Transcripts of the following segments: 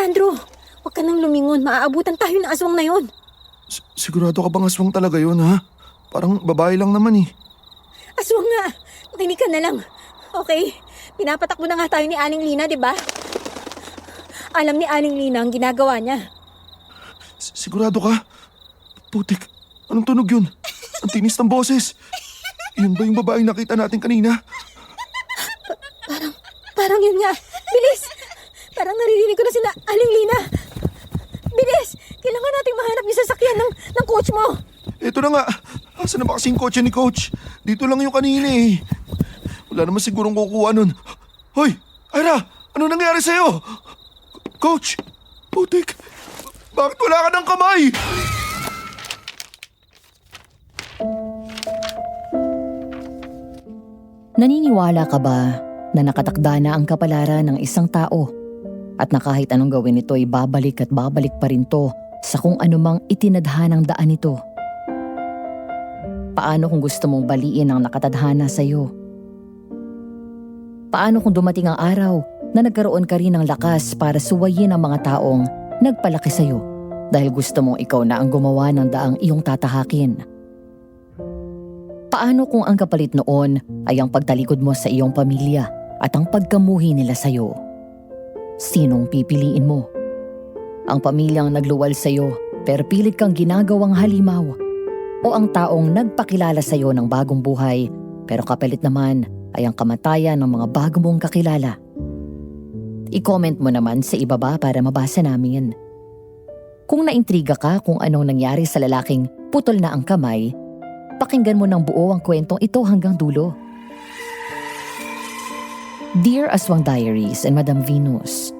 Sandro, huwag ka nang lumingon. Maaabutan tayo ng aswang na yon. Sigurado ka bang aswang talaga yun, ha? Parang babae lang naman eh. Aswang nga. Makinig ka na lang. Okay, pinapatakbo na nga tayo ni Aling Lina, di ba? Alam ni Aling Lina ang ginagawa niya. Sigurado ka? Putik, anong tunog yun? Ang tinis ng boses. Yun ba yung babaeng nakita natin kanina? Parang yun nga. Bilis! Parang naririnig ko na sila Aling Lina. Bilis! Kailangan nating mahanap yung sasakyan ng coach mo. Ito na nga. Asan na ba kasing kotse ni Coach? Dito lang yung kanina eh. Wala naman sigurong kukuha nun. Hoy! Ira! Ano nangyari sa'yo? Coach! Putik! Bakit wala ka ng kamay? Naniniwala ka ba na nakatakda na ang kapalaran ng isang tao at na kahit anong gawin ito ay babalik at babalik pa rin to sa kung anumang itinadhanang daan nito? Paano kung gusto mong baliin ang nakatadhana sa iyo? Paano kung dumating ang araw na nagkaroon ka rin ng lakas para suwayin ang mga taong nagpalaki sa iyo dahil gusto mong ikaw na ang gumawa ng daang iyong tatahakin? Paano kung ang kapalit noon ay ang pagtalikod mo sa iyong pamilya at ang pagkamuhi nila sa iyo? Sinong pipiliin mo? Ang pamilyang nagluwal sa iyo pero pilit kang ginagawang halimaw? O ang taong nagpakilala sa iyo ng bagong buhay pero kapalit naman ay ang kamatayan ng mga bago mong kakilala? I-comment mo naman sa ibaba para mabasa namin. Kung naintriga ka kung anong nangyari sa lalaking putol na ang kamay, pakinggan mo ng buo ang kwentong ito hanggang dulo. Dear Aswang Diaries and Madam Venus,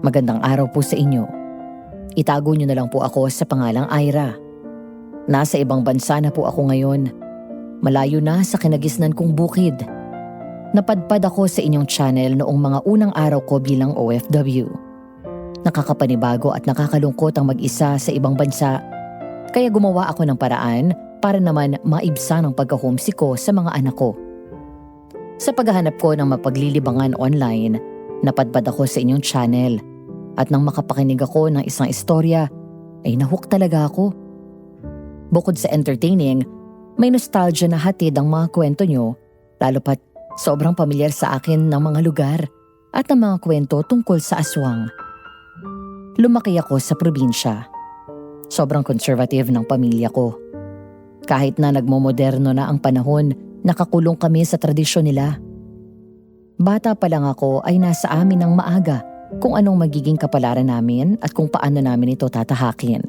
magandang araw po sa inyo. Itago niyo na lang po ako sa pangalang Ira. Nasa ibang bansa na po ako ngayon. Malayo na sa kinagisnan kong bukid. Napadpad ako sa inyong channel noong mga unang araw ko bilang OFW. Nakakapanibago at nakakalungkot ang mag-isa sa ibang bansa. Kaya gumawa ako ng paraan para naman maibsan ang pagka-homesick ko sa mga anak ko. Sa paghahanap ko ng mapaglilibangan online, napadpad ako sa inyong channel. At nang makapakinig ako ng isang istorya, ay nahook talaga ako. Bukod sa entertaining, may nostalgia na hatid ang mga kwento nyo, lalo pat sobrang pamilyar sa akin ng mga lugar at ng mga kwento tungkol sa aswang. Lumaki ako sa probinsya. Sobrang conservative ng pamilya ko. Kahit na nagmomoderno na ang panahon, nakakulong kami sa tradisyon nila. Bata pa lang ako ay nasa amin ng maaga kung anong magiging kapalaran namin at kung paano namin ito tatahakin.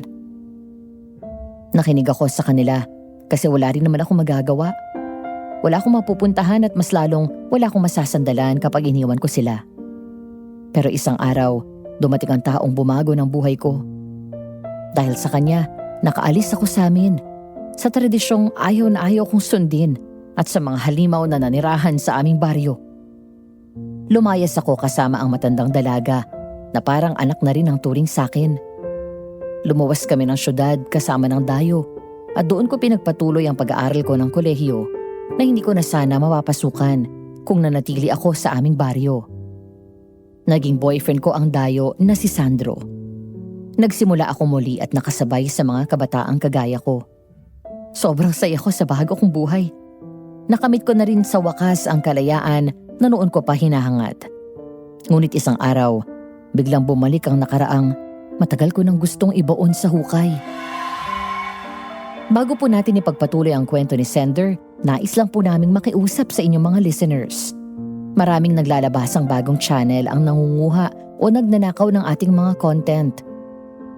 Nakinig ako sa kanila kasi wala rin naman akong magagawa. Wala akong mapupuntahan at mas lalong wala akong masasandalan kapag iniwan ko sila. Pero isang araw, dumating ang taong bumago ng buhay ko. Dahil sa kanya, nakaalis ako sa amin. Sa tradisyong ayaw na ayaw kong sundin at sa mga halimaw na nanirahan sa aming baryo. Lumayas ako kasama ang matandang dalaga na parang anak na rin ang turing sa akin. Lumuwas kami ng syudad kasama ng dayo at doon ko pinagpatuloy ang pag-aaral ko ng kolehiyo na hindi ko na sana mapapasukan kung nanatili ako sa aming baryo. Naging boyfriend ko ang dayo na si Sandro. Nagsimula ako muli at nakasabay sa mga kabataang kagaya ko. Sobrang saya ko sa bago kong buhay. Nakamit ko na rin sa wakas ang kalayaan na noon ko pa hinahangat. Ngunit isang araw, biglang bumalik ang nakaraang matagal ko nang gustong ibaon sa hukay. Bago po natin ipagpatuloy ang kwento ni Sender, nais lang po naming makiusap sa inyong mga listeners. Maraming naglalabas ang bagong channel ang nangunguha o nagnanakaw ng ating mga content.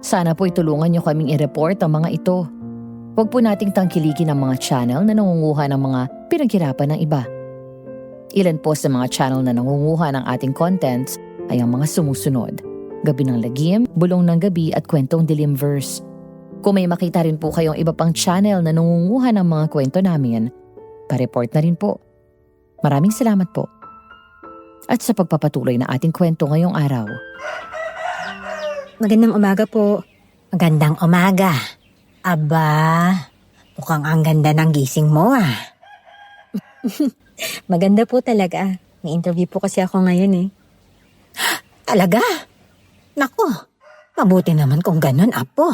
Sana po itulungan niyo kaming i-report ang mga ito. Huwag po nating tangkilikin ang mga channel na nangunguha ng mga pinaghirapan ng iba. Ilan po sa mga channel na nangunguha ng ating contents ay ang mga sumusunod: Gabi ng Lagim, Bulong ng Gabi at Kwentong Dilimverse. Kung may makita rin po kayong iba pang channel na nangunguha ng mga kwento namin, pa-report na rin po. Maraming salamat po. At sa pagpapatuloy na ating kwento ngayong araw. Magandang umaga po. Magandang umaga. Aba, mukhang ang ganda ng gising mo ah. Maganda po talaga. May interview po kasi ako ngayon eh. Talaga? Nako, Mabuti naman kung ganun, Apo.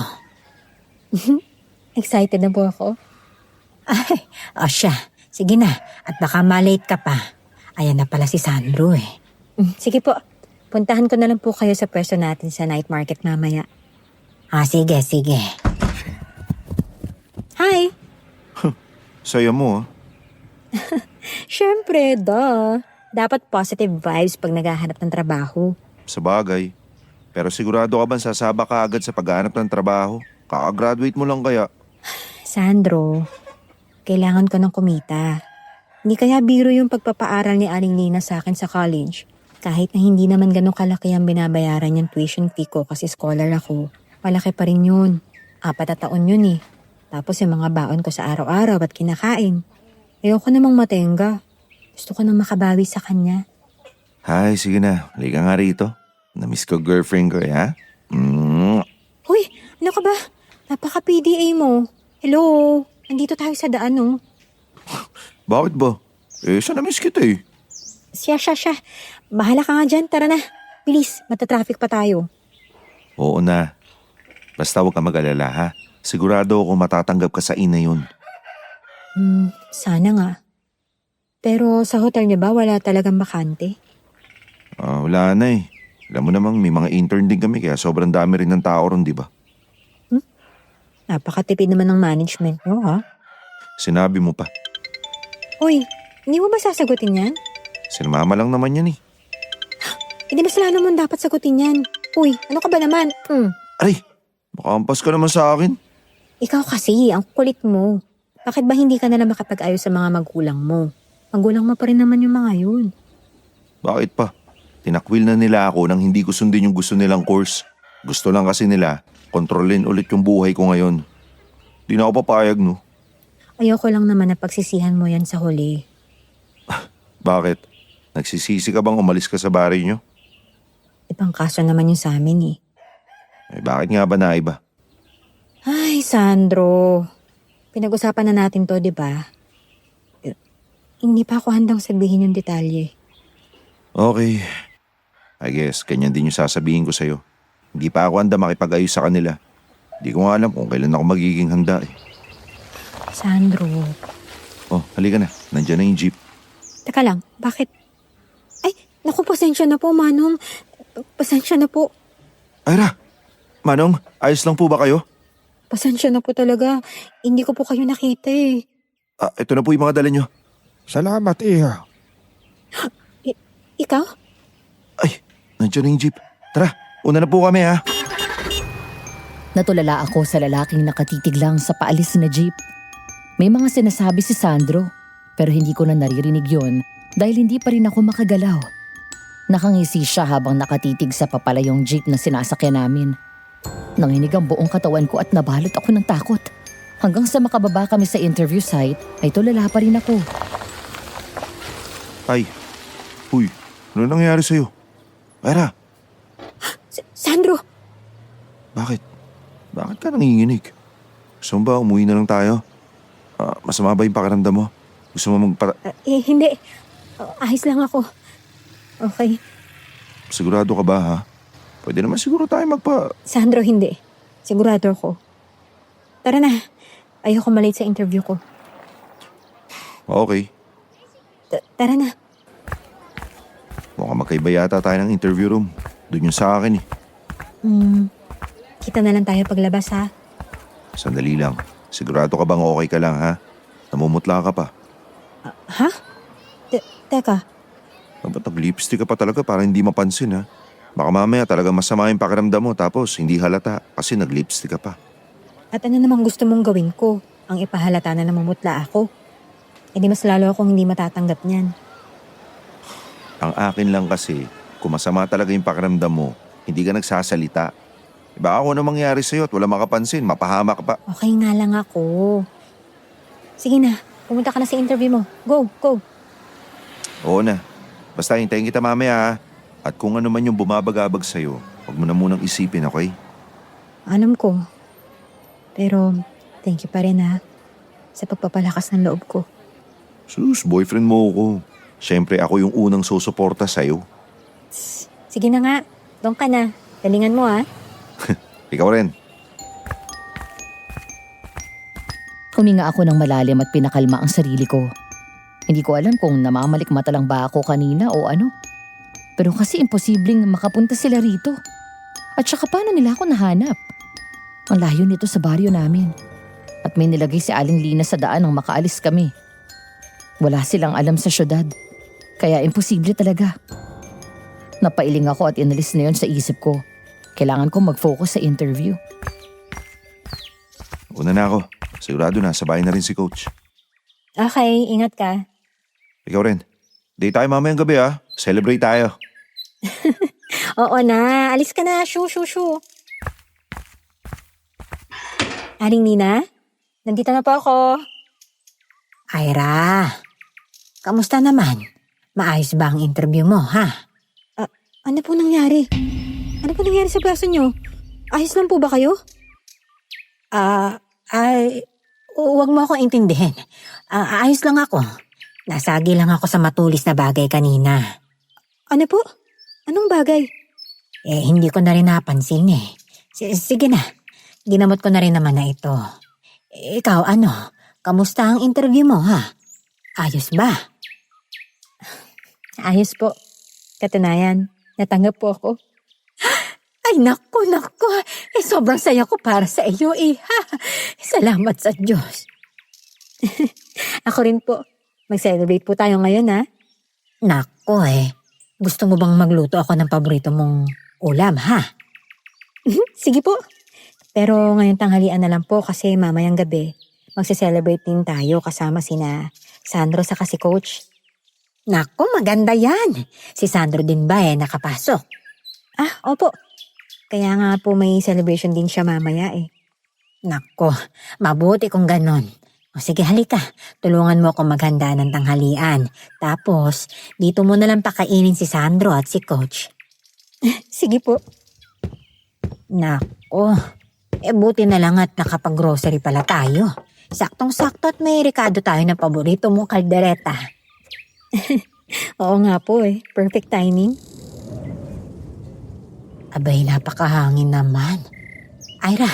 Excited na po ako. Ay, o siya. Sige na. At baka malate ka pa. Ayan na pala si Sandro eh. Sige po, puntahan ko na lang po kayo sa pwesto natin sa night market mamaya. Sige, sige. Hi! Saya mo ah. Siyempre, dapat positive vibes pag naghahanap ng trabaho. Sa bagay. Pero sigurado ka bang sasaba ka agad sa paghahanap ng trabaho? Kaka-graduate mo lang kaya. Sandro, kailangan ko ng kumita. Hindi kaya biro yung pagpapaaral ni Aling Lina sa akin sa college. Kahit na hindi naman ganun kalaki ang binabayaran yung tuition fee ko kasi scholar ako. Malaki pa rin yun. 4 na taon yun eh. Tapos yung mga baon ko sa araw-araw at kinakain. Ayoko namang matenga. Gusto ko nang makabawi sa kanya. Hay, sige na. Halika nga rito. Namiss ko girlfriend ko eh, ha? Hoy, ano ka ba? Napaka-PDA mo. Hello, nandito tayo sa daan, no? Bakit ba? Siya namiss kita eh. Siya. Bahala ka nga dyan, tara na. Bilis, matatraffic pa tayo. Oo na. Basta huwag ka mag-alala, ha? Sigurado ako matatanggap ka sa ina yun. Sana nga. Pero sa hotel niyo ba wala talagang bakante? Wala na eh. Alam mo namang may mga intern din kami kaya sobrang dami rin ng tao ron, di ba? Napakatipid naman ng management niyo, ha? Sinabi mo pa. Uy, hindi mo ba sasagutin yan? Sinamama lang naman yan eh. Hindi mas lalo mo dapat sagutin yan. Uy, ano ka ba naman? Aray, makampas ka naman sa akin. Ikaw kasi, ang kulit mo. Bakit ba hindi ka nalang makapag-ayos sa mga magulang mo? Magulang mo pa rin naman yung mga yun. Bakit pa? Tinakwil na nila ako nang hindi ko sundin yung gusto nilang course. Gusto lang kasi nila, kontrolin ulit yung buhay ko ngayon. Di na ako papayag, no? Ayoko lang naman na pagsisihan mo yan sa huli. Bakit? Nagsisisi ka bang umalis ka sa bahay nyo? Ibang kaso naman yung sa amin eh. Bakit nga ba naiba? Ay, Sandro. Pinag-usapan na natin to, di ba? Hindi pa ako handang sabihin yung detalye. Okay. I guess, ganyan din yung sasabihin ko sa'yo. Hindi pa ako handa makipag-ayos sa kanila. Hindi ko nga alam kung kailan ako magiging handa eh. Sandro. Oh, halika na. Nandiyan na yung jeep. Teka lang, bakit? Ay, naku, pasensya na po, Manong. Pasensya na po. Ira! Manong, ayos lang po ba kayo? Pasensya na po talaga. Hindi ko po kayo nakita eh. Ito na po yung mga dala nyo. Salamat, Iha. Ikaw? Ay, nandiyan na yung jeep. Tara, una na po kami ha. Natulala ako sa lalaking nakatitig lang sa paalis na jeep. May mga sinasabi si Sandro, pero hindi ko na naririnig yon dahil hindi pa rin ako makagalaw. Nakangisi siya habang nakatitig sa papalayong jeep na sinasakyan namin. Nanginig ang buong katawan ko at nabalot ako ng takot. Hanggang sa makababa kami sa interview site, ay tulala pa rin ako. Ay, huy, ano nangyayari sa'yo? Ira, Sandro! bakit? Bakit ka nanginginig? Gusto mo ba umuwi na lang tayo? Masama ba yung pakiramdam mo? Gusto mo Hindi. Ayos lang ako. Okay. Sigurado ka ba ha? Pwede naman siguro tayo Sandro, hindi. Sigurado ako. Tara na. Ayoko malate sa interview ko. Okay. Tara na. Mukhang magkaiba yata tayo ng interview room. Doon yung sa akin eh. Kita na lang tayo paglabas, ha? Sandali lang. Sigurado ka bang okay ka lang ha? Namumutla ka pa. Ha? Teka. Ba't nag-lipstick ka pa talaga para hindi mapansin ha? Baka mamaya talaga masama yung pakiramdam mo tapos hindi halata kasi nag-lipstick ka pa. At ano namang gusto mong gawin ko? Ang ipahalata na namumutla ako. E di mas lalo akong hindi matatanggap niyan. Ang akin lang kasi, kung masama talaga yung pakiramdam mo, hindi ka nagsasalita. Baka ako na mangyari sa'yo at wala makapansin, mapahama ka pa. Okay nga lang ako. Sige na, pumunta ka na sa interview mo. Go, go. Oo na. Basta hintayin kita mamaya ha. At kung ano man yung bumabagabag sa'yo, huwag mo na munang isipin, okay? Alam ko. Pero, thank you pa rin ha. Sa pagpapalakas ng loob ko. Sus, boyfriend mo ako. Siyempre ako yung unang susuporta sa'yo. Sige na nga, doon ka na. Galingan mo ha. Ikaw rin. Huminga ako ng malalim at pinakalma ang sarili ko. Hindi ko alam kung namamalikmata lang ba ako kanina o ano. Pero kasi imposibleng makapunta sila rito. At saka paano nila ako nahanap? Ang layo nito sa baryo namin. At may nilagay si Aling Lina sa daan nang makaalis kami. Wala silang alam sa syudad. Kaya imposible talaga. Napailing ako at inalis na yon sa isip ko. Kailangan ko mag-focus sa interview. Una na ako. Sigurado na, sabay na rin si Coach. Okay, ingat ka. Ikaw rin. Day tayo mamayang gabi ha. Celebrate tayo. Oo na, alis ka na. Shoo. Aling Nina, nandito na po ako. Ira, kamusta naman? Maayos ba ang interview mo, ha? Ano po nangyari? Ano po nangyari sa braso nyo? Ayos lang po ba kayo? Huwag mo akong intindihin. Ayos lang ako. Nasagi lang ako sa matulis na bagay kanina. Ano po? Anong bagay? Hindi ko na rin napansin eh. Sige na, ginamot ko na rin naman na ito. Ikaw, kamusta ang interview mo, ha? Ayos ba? Ayos po. Katunayan, natanggap po ako. Ay, naku. Sobrang saya ko para sa iyo, ha? Salamat sa Diyos. Ako rin po. Mag-celebrate po tayo ngayon, ha? Naku, gusto mo bang magluto ako ng paborito mong ulam, ha? Sige po. Pero ngayon tanghalian na lang po kasi mamayang gabi, magse-celebrate din tayo kasama sina Sandro sa si Coach. Naku, maganda yan. Si Sandro din ba nakapasok? Opo. Kaya nga po may celebration din siya mamaya eh. Naku, mabuti kung ganon. O sige, halika. Tulungan mo akong maghanda ng tanghalian. Tapos, dito mo na lang pakainin si Sandro at si Coach. Sige po. Naku, buti na lang at nakapag-grocery pala tayo. Saktong-sakto at may rekado tayo ng paborito mong kaldereta. Oo nga po eh. Perfect timing. Abay, napakahangin naman. Ira,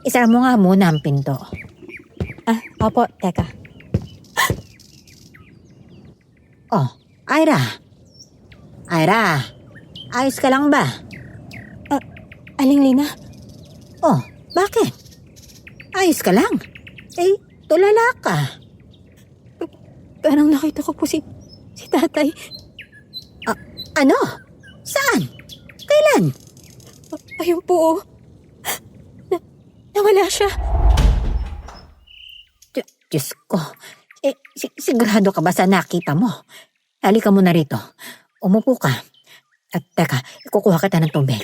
isara mo nga muna ang pinto. Opo. Teka. Oh, Ira. Ayos ka lang ba? Aling Lina? Oh, bakit? Ayos ka lang. Tulala ka. Parang nakita ko po si tatay. Ano? Saan? Kailan? Ayun po oh. Nawala siya. Diyos ko. Sigurado ka ba sa nakita mo? Halika muna rito. Umupo ka. At teka, kukuha kita ng tubig.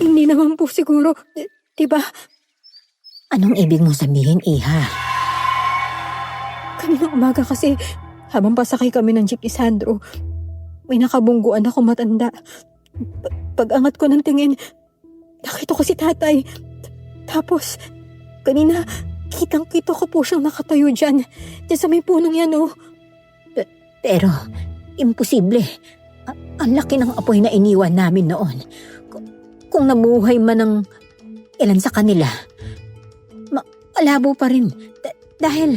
Hindi naman po siguro. Diba? Anong ibig mong sabihin, Iha? Kaninang umaga kasi habang pasakay kami ng jeep ni Sandro, may nakabungguan ako matanda. Pag-angat ko ng tingin, nakita ko si tatay. Tapos, kanina, kitang-kita ko po siyang nakatayo dyan. Diyan sa may punong yan, oh. Pero, imposible. Ang laki ng apoy na iniwan namin noon. Kung nabuhay man ng ilan sa kanila, malabo pa rin. Dahil,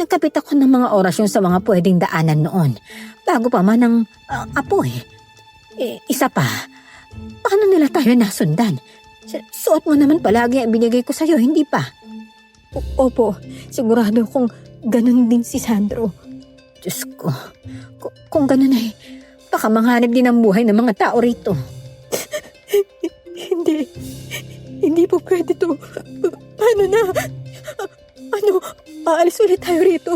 nagkapit ako ng mga orasyon sa mga pwedeng daanan noon. Bago pa man ang apoy. Isa pa, paano nila tayo nasundan? Suot mo naman palagi ang binigay ko sa'yo, hindi pa? Opo, sigurado kung ganun din si Sandro. Diyos ko, kung ganun ay, baka manghanap din ang buhay ng mga tao rito. Hindi po pwede to. Paano na? Aalis ulit tayo rito?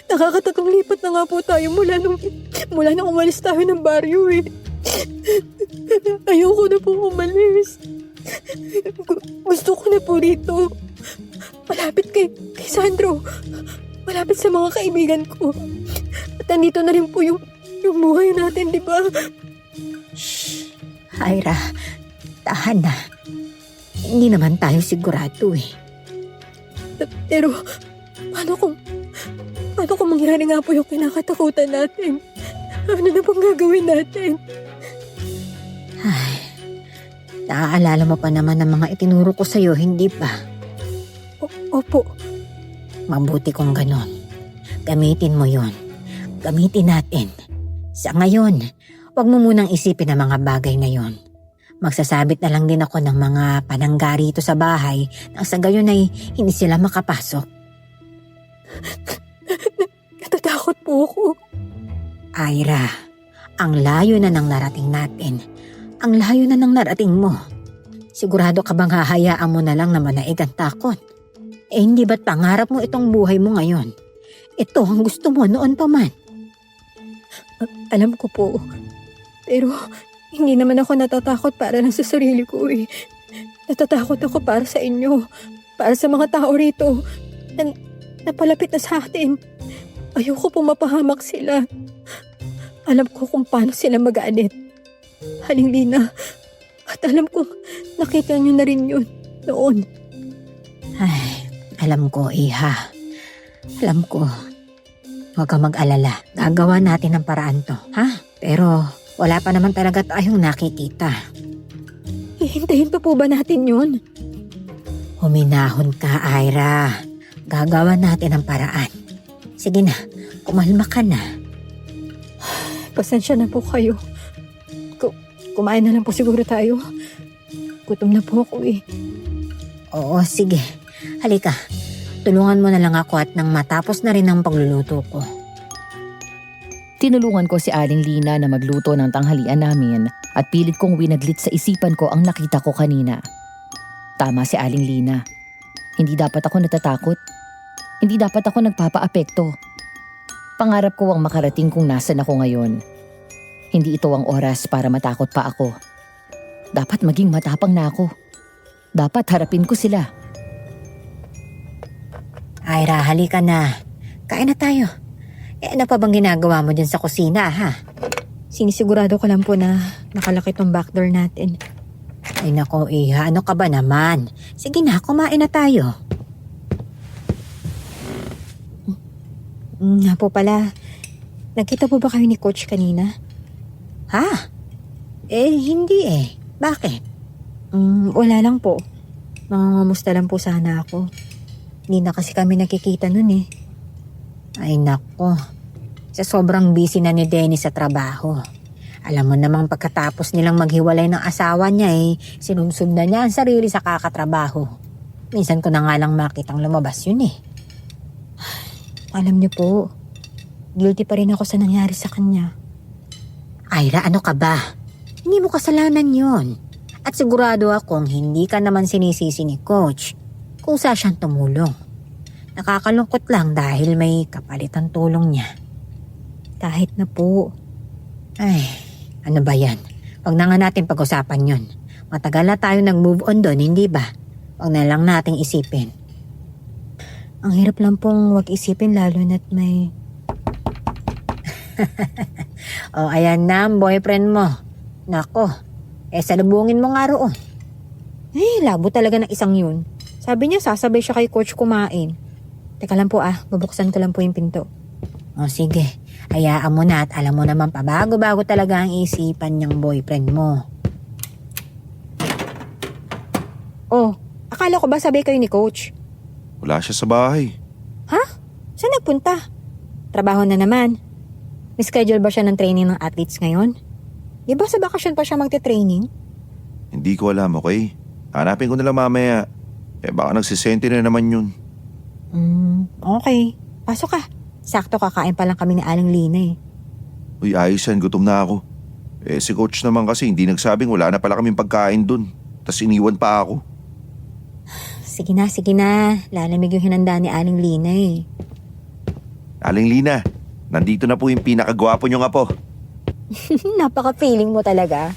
Nakakatatlong lipat na nga po tayo mula nung umalis tayo ng baryo eh. Ayoko na po umalis. Gusto ko na po rito. Malapit kay Sandro. Malapit sa mga kaibigan ko. At nandito na rin po yung buhay natin, di ba? Shh! Ira, tahan na. Hindi naman tayo sigurado eh. Pero, paano kung mangyari nga po yung kinakatakutan natin? Ano na pong gagawin natin? Ay, naaalala mo pa naman ang mga itinuro ko sa'yo, hindi ba? Opo. Mabuti kung ganon. Gamitin mo yon. Gamitin natin. Sa ngayon, huwag mo munang isipin ang mga bagay na yon. Magsasabit na lang din ako ng mga panangga rito sa bahay nang sa gayon ay hindi sila makapasok. Natatakot po ako. Ira, ang layo na ng narating natin. Ang layo na ng narating mo. Sigurado ka bang hahayaan mo na lang na manaig ang takot? Eh hindi ba't pangarap mo itong buhay mo ngayon? Ito ang gusto mo noon pa man. Alam ko po. Pero hindi naman ako natatakot para lang sa sarili ko eh. Natatakot ako para sa inyo. Para sa mga tao rito. Napalapit na sa atin. Ayoko po mapahamak sila. Alam ko kung paano sila mag-aanit. Halilina. At alam ko, nakita niyo na rin yun noon. Ay, alam ko, Iha. Alam ko. Huwag kang mag-alala. Gagawa natin ang paraan to, ha? Pero wala pa naman talaga tayong nakikita. Hihintayin pa po ba natin yun? Huminahon ka, Ira. Gagawa natin ang paraan. Sige na, kumalma ka na. Pasensya na po kayo. Kumain na lang po siguro tayo. Gutom na po ako eh. Oo, sige. Halika. Tulungan mo na lang ako at nang matapos na rin ang pagluluto ko. Tinulungan ko si Aling Lina na magluto ng tanghalian namin at pilit kong winaglit sa isipan ko ang nakita ko kanina. Tama si Aling Lina. Hindi dapat ako natatakot. Hindi dapat ako nagpapaapekto. Pangarap ko ang makarating kung nasan ako ngayon. Hindi ito ang oras para matakot pa ako. Dapat maging matapang na ako. Dapat harapin ko sila. Ira, halika na. Kain na tayo. Ano pa bang ginagawa mo dyan sa kusina, ha? Sinisigurado ko lang po na nakalaki tong backdoor natin. Ay nako, Iha, ano ka ba naman? Sige na, kumain na tayo. Nga po pala, nagkita po ba kayo ni Coach kanina? Ha? Eh, hindi eh. Bakit? Wala lang po. Mangangamusta lang po sana ako. Hindi na kasi kami nakikita nun eh. Ay nako. Sa sobrang busy na ni Dennis sa trabaho. Alam mo namang pagkatapos nilang maghiwalay ng asawa niya eh, sinumsum na niya ang sarili sa kakatrabaho. Minsan ko na nga lang makitang lumabas yun eh. Alam niyo po, guilty pa rin ako sa nangyari sa kanya. Ira, ano ka ba? Hindi mo kasalanan yon. At sigurado akong hindi ka naman sinisisi ni Coach kung saan siyang tumulong. Nakakalungkot lang dahil may kapalit ang tulong niya. Kahit na po. Ay, ano ba yan? Huwag na nga natin pag-usapan yon. Matagal na tayo nag-move on doon, hindi ba? Huwag na lang nating isipin. Ang hirap lang pong wag isipin lalo na't may... O, ayan na ang boyfriend mo. Nako, salubungin mo nga roon. labo talaga ng isang yun. Sabi niya sasabay siya kay Coach kumain. Teka lang po babuksan ko lang po yung pinto. O sige, hayaan mo na at alam mo naman pabago-bago talaga ang isipan niyang boyfriend mo. Oh, akala ko ba sabay kayo ni Coach? Wala siya sa bahay. Saan nagpunta? Trabaho na naman. May schedule ba siya ng training ng athletes ngayon? Di ba sa bakasyon pa siya magte-training? Hindi ko alam, okay? Hanapin ko na lang mamaya. Baka nagsisente na naman yun. Okay. Pasok ka. Sakto kakain pa lang kami ni Aling Lina eh. Uy, ayos yan. Gutom na ako. Si coach naman kasi hindi nagsabing wala na pala kaming pagkain dun. Tas iniwan pa ako. Sige na. Lalamig yung hinanda ni Aling Lina eh. Aling Lina, nandito na po yung pinakagwapo niyong apo. Napaka-feeling mo talaga.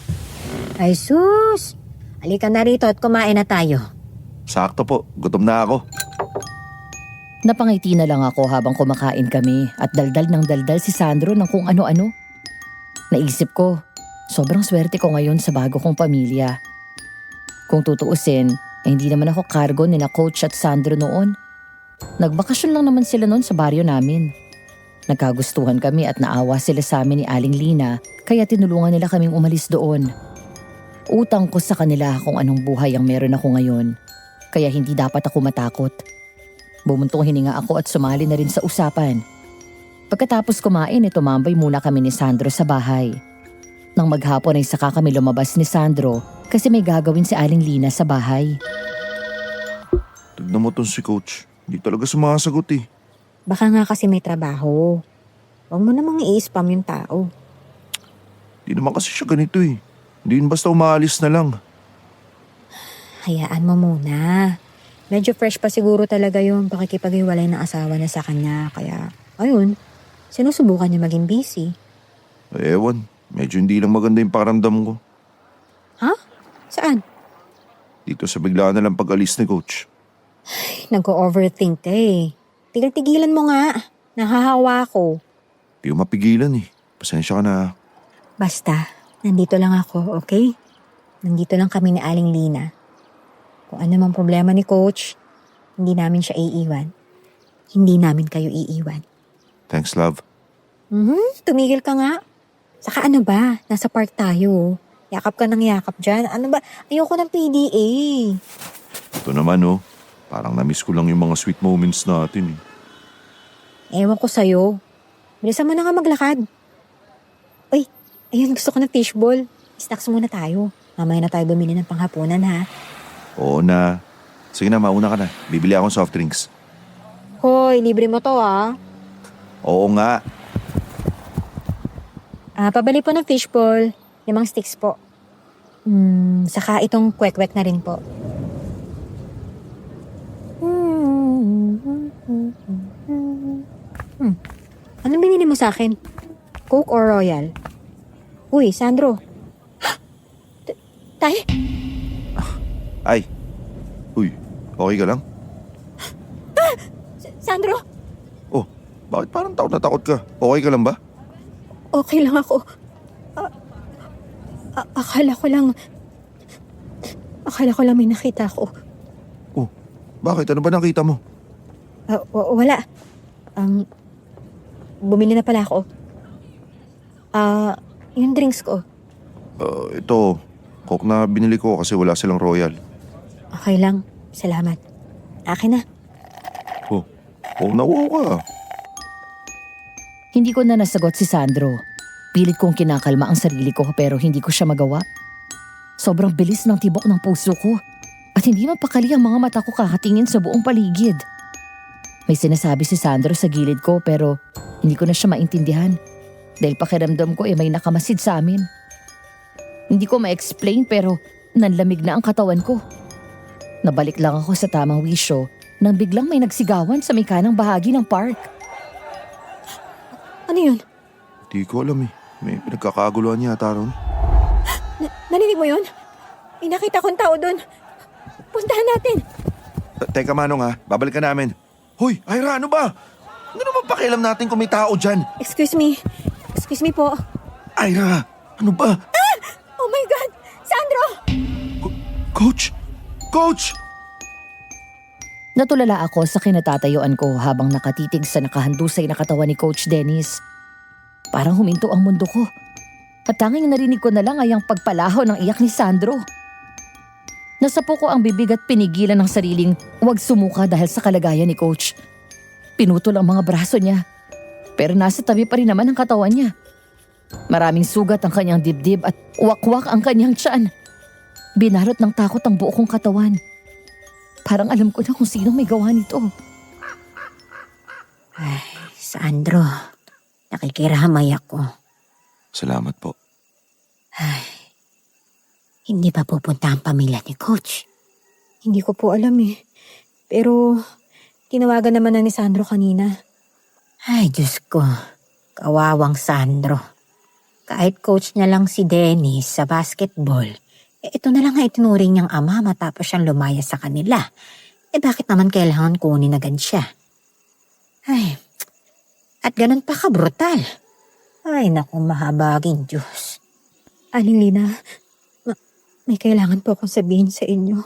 Ay sus! Halika na rito at kumain na tayo. Sakto po, gutom na ako. Napangiti na lang ako habang kumakain kami at daldal ng daldal si Sandro ng kung ano-ano. Naisip ko, sobrang swerte ko ngayon sa bago kong pamilya. Kung tutuusin, hindi naman ako cargo ni na Coach at Sandro noon. Nagbakasyon lang naman sila noon sa baryo namin. Nagkagustuhan kami at naawa sila sa amin ni Aling Lina kaya tinulungan nila kaming umalis doon. Utang ko sa kanila kung anong buhay ang meron ako ngayon. Kaya hindi dapat ako matakot. Bumuntong hininga ako at sumali na rin sa usapan. Pagkatapos kumain, tumambay muna kami ni Sandro sa bahay. Nang maghapon ay saka kami lumabas ni Sandro kasi may gagawin si Aling Lina sa bahay. Tignan mo tong si Coach. Hindi talaga sumasagot eh. Baka nga kasi may trabaho. Huwag mo namang i-spam yung tao. Hindi naman kasi siya ganito eh. Hindi yun basta umaalis na lang. Hayaan mo muna. Medyo fresh pa siguro talaga yung pakikipaghiwalay ng asawa niya sa kanya. Kaya, ayun, sinusubukan niya maging busy. Ewan, medyo hindi lang maganda yung pakiramdam ko. Ha? Saan? Dito sa biglaan na lang pag-alis ni Coach. Nag-overthink ka eh. Tigil-tigilan mo nga. Nahahawa ko. Di ko mapigilan eh. Pasensya ka na. Basta, nandito lang ako, okay? Nandito lang kami ni Aling Lina. Kung ano mang problema ni Coach, hindi namin siya iiwan. Hindi namin kayo iiwan. Thanks, love. Tumigil ka nga. Saka ano ba? Nasa park tayo. Yakap ka ng yakap dyan. Ano ba? Ayoko ng PDA. Ito naman oh. Parang na-miss ko lang yung mga sweet moments natin eh. Ewan ko sa'yo. Bilisan mo na nga maglakad. Uy, ayun, gusto ko ng fishball. Snacks muna tayo. Mamaya na tayo bumili ng panghapunan ha. Oo na. Sige na, mauna ka na. Bibili akong soft drinks. Hoy, libre mo to ha. Oo nga. Pabali po ng fishball. 5 sticks po. Saka itong kwek-kwek na rin po. Anong binili mo sa akin? Coke or Royal? Uy, Sandro. Tay? Ay. Uy, okay ka lang? Sandro? Oh, bakit parang takot na takot ka? Okay ka lang ba? Okay lang ako. Akala ko lang may nakita ako. Oh, bakit? Ano ba nakita mo? Wala. Bumili na pala ako. Yung drinks ko. Ito, Coke na binili ko kasi wala silang Royal. Okay lang. Salamat. Akin na. Oh, nawaw ka. Hindi ko na nasagot si Sandro. Pilit kong kinakalma ang sarili ko pero hindi ko siya magawa. Sobrang bilis ng tibok ng puso ko at hindi mapakali ang mga mata ko kakatingin sa buong paligid. May sinasabi si Sandro sa gilid ko pero hindi ko na siya maintindihan dahil pakiramdam ko may nakamasid sa amin. Hindi ko ma-explain pero nanlamig na ang katawan ko. Nabalik lang ako sa tamang wisyo nang biglang may nagsigawan sa may kanang bahagi ng park. Ano yun? Di ko alam eh. May pinagkakaguluhan yata ron. Narinig mo yun? May nakita kong tao doon. Puntahan natin. Teka Manong ha, babalikan namin. Hoy, Ira, ano ba? Ano naman pakialam natin kung may tao dyan? Excuse me. Excuse me po. Ira, ano ba? Oh my God! Sandro! Coach? Coach! Natulala ako sa kinatatayuan ko habang nakatitig sa nakahandusay na katawan ni Coach Dennis. Parang huminto ang mundo ko. At tanging narinig ko na lang ay ang pagpalaho ng iyak ni Sandro. Nasapo ko ang bibig at pinigilan ng sariling huwag sumuka dahil sa kalagayan ni Coach. Pinutol ang mga braso niya. Pero nasa tabi pa rin naman ang katawan niya. Maraming sugat ang kanyang dibdib at wakwak ang kanyang tiyan. Binalot ng takot ang buo kong katawan. Parang alam ko na kung sino may gawa nito. Ay, Sandro, nakikiramay ako. Salamat po. Ay, hindi pa pupunta ang pamilya ni Coach. Hindi ko po alam eh. Pero, tinawagan naman na ni Sandro kanina. Ay, Diyos ko, kawawang Sandro. Kahit coach niya lang si Dennis sa basketball, ito na lang ang itinuring niyang ama matapos siyang lumaya sa kanila. Bakit naman kailangan kunin agad siya? Ay, at ganun pa ka-brutal. Ay, naku, mahabaging Diyos. Aling Lina, may kailangan po akong sabihin sa inyo.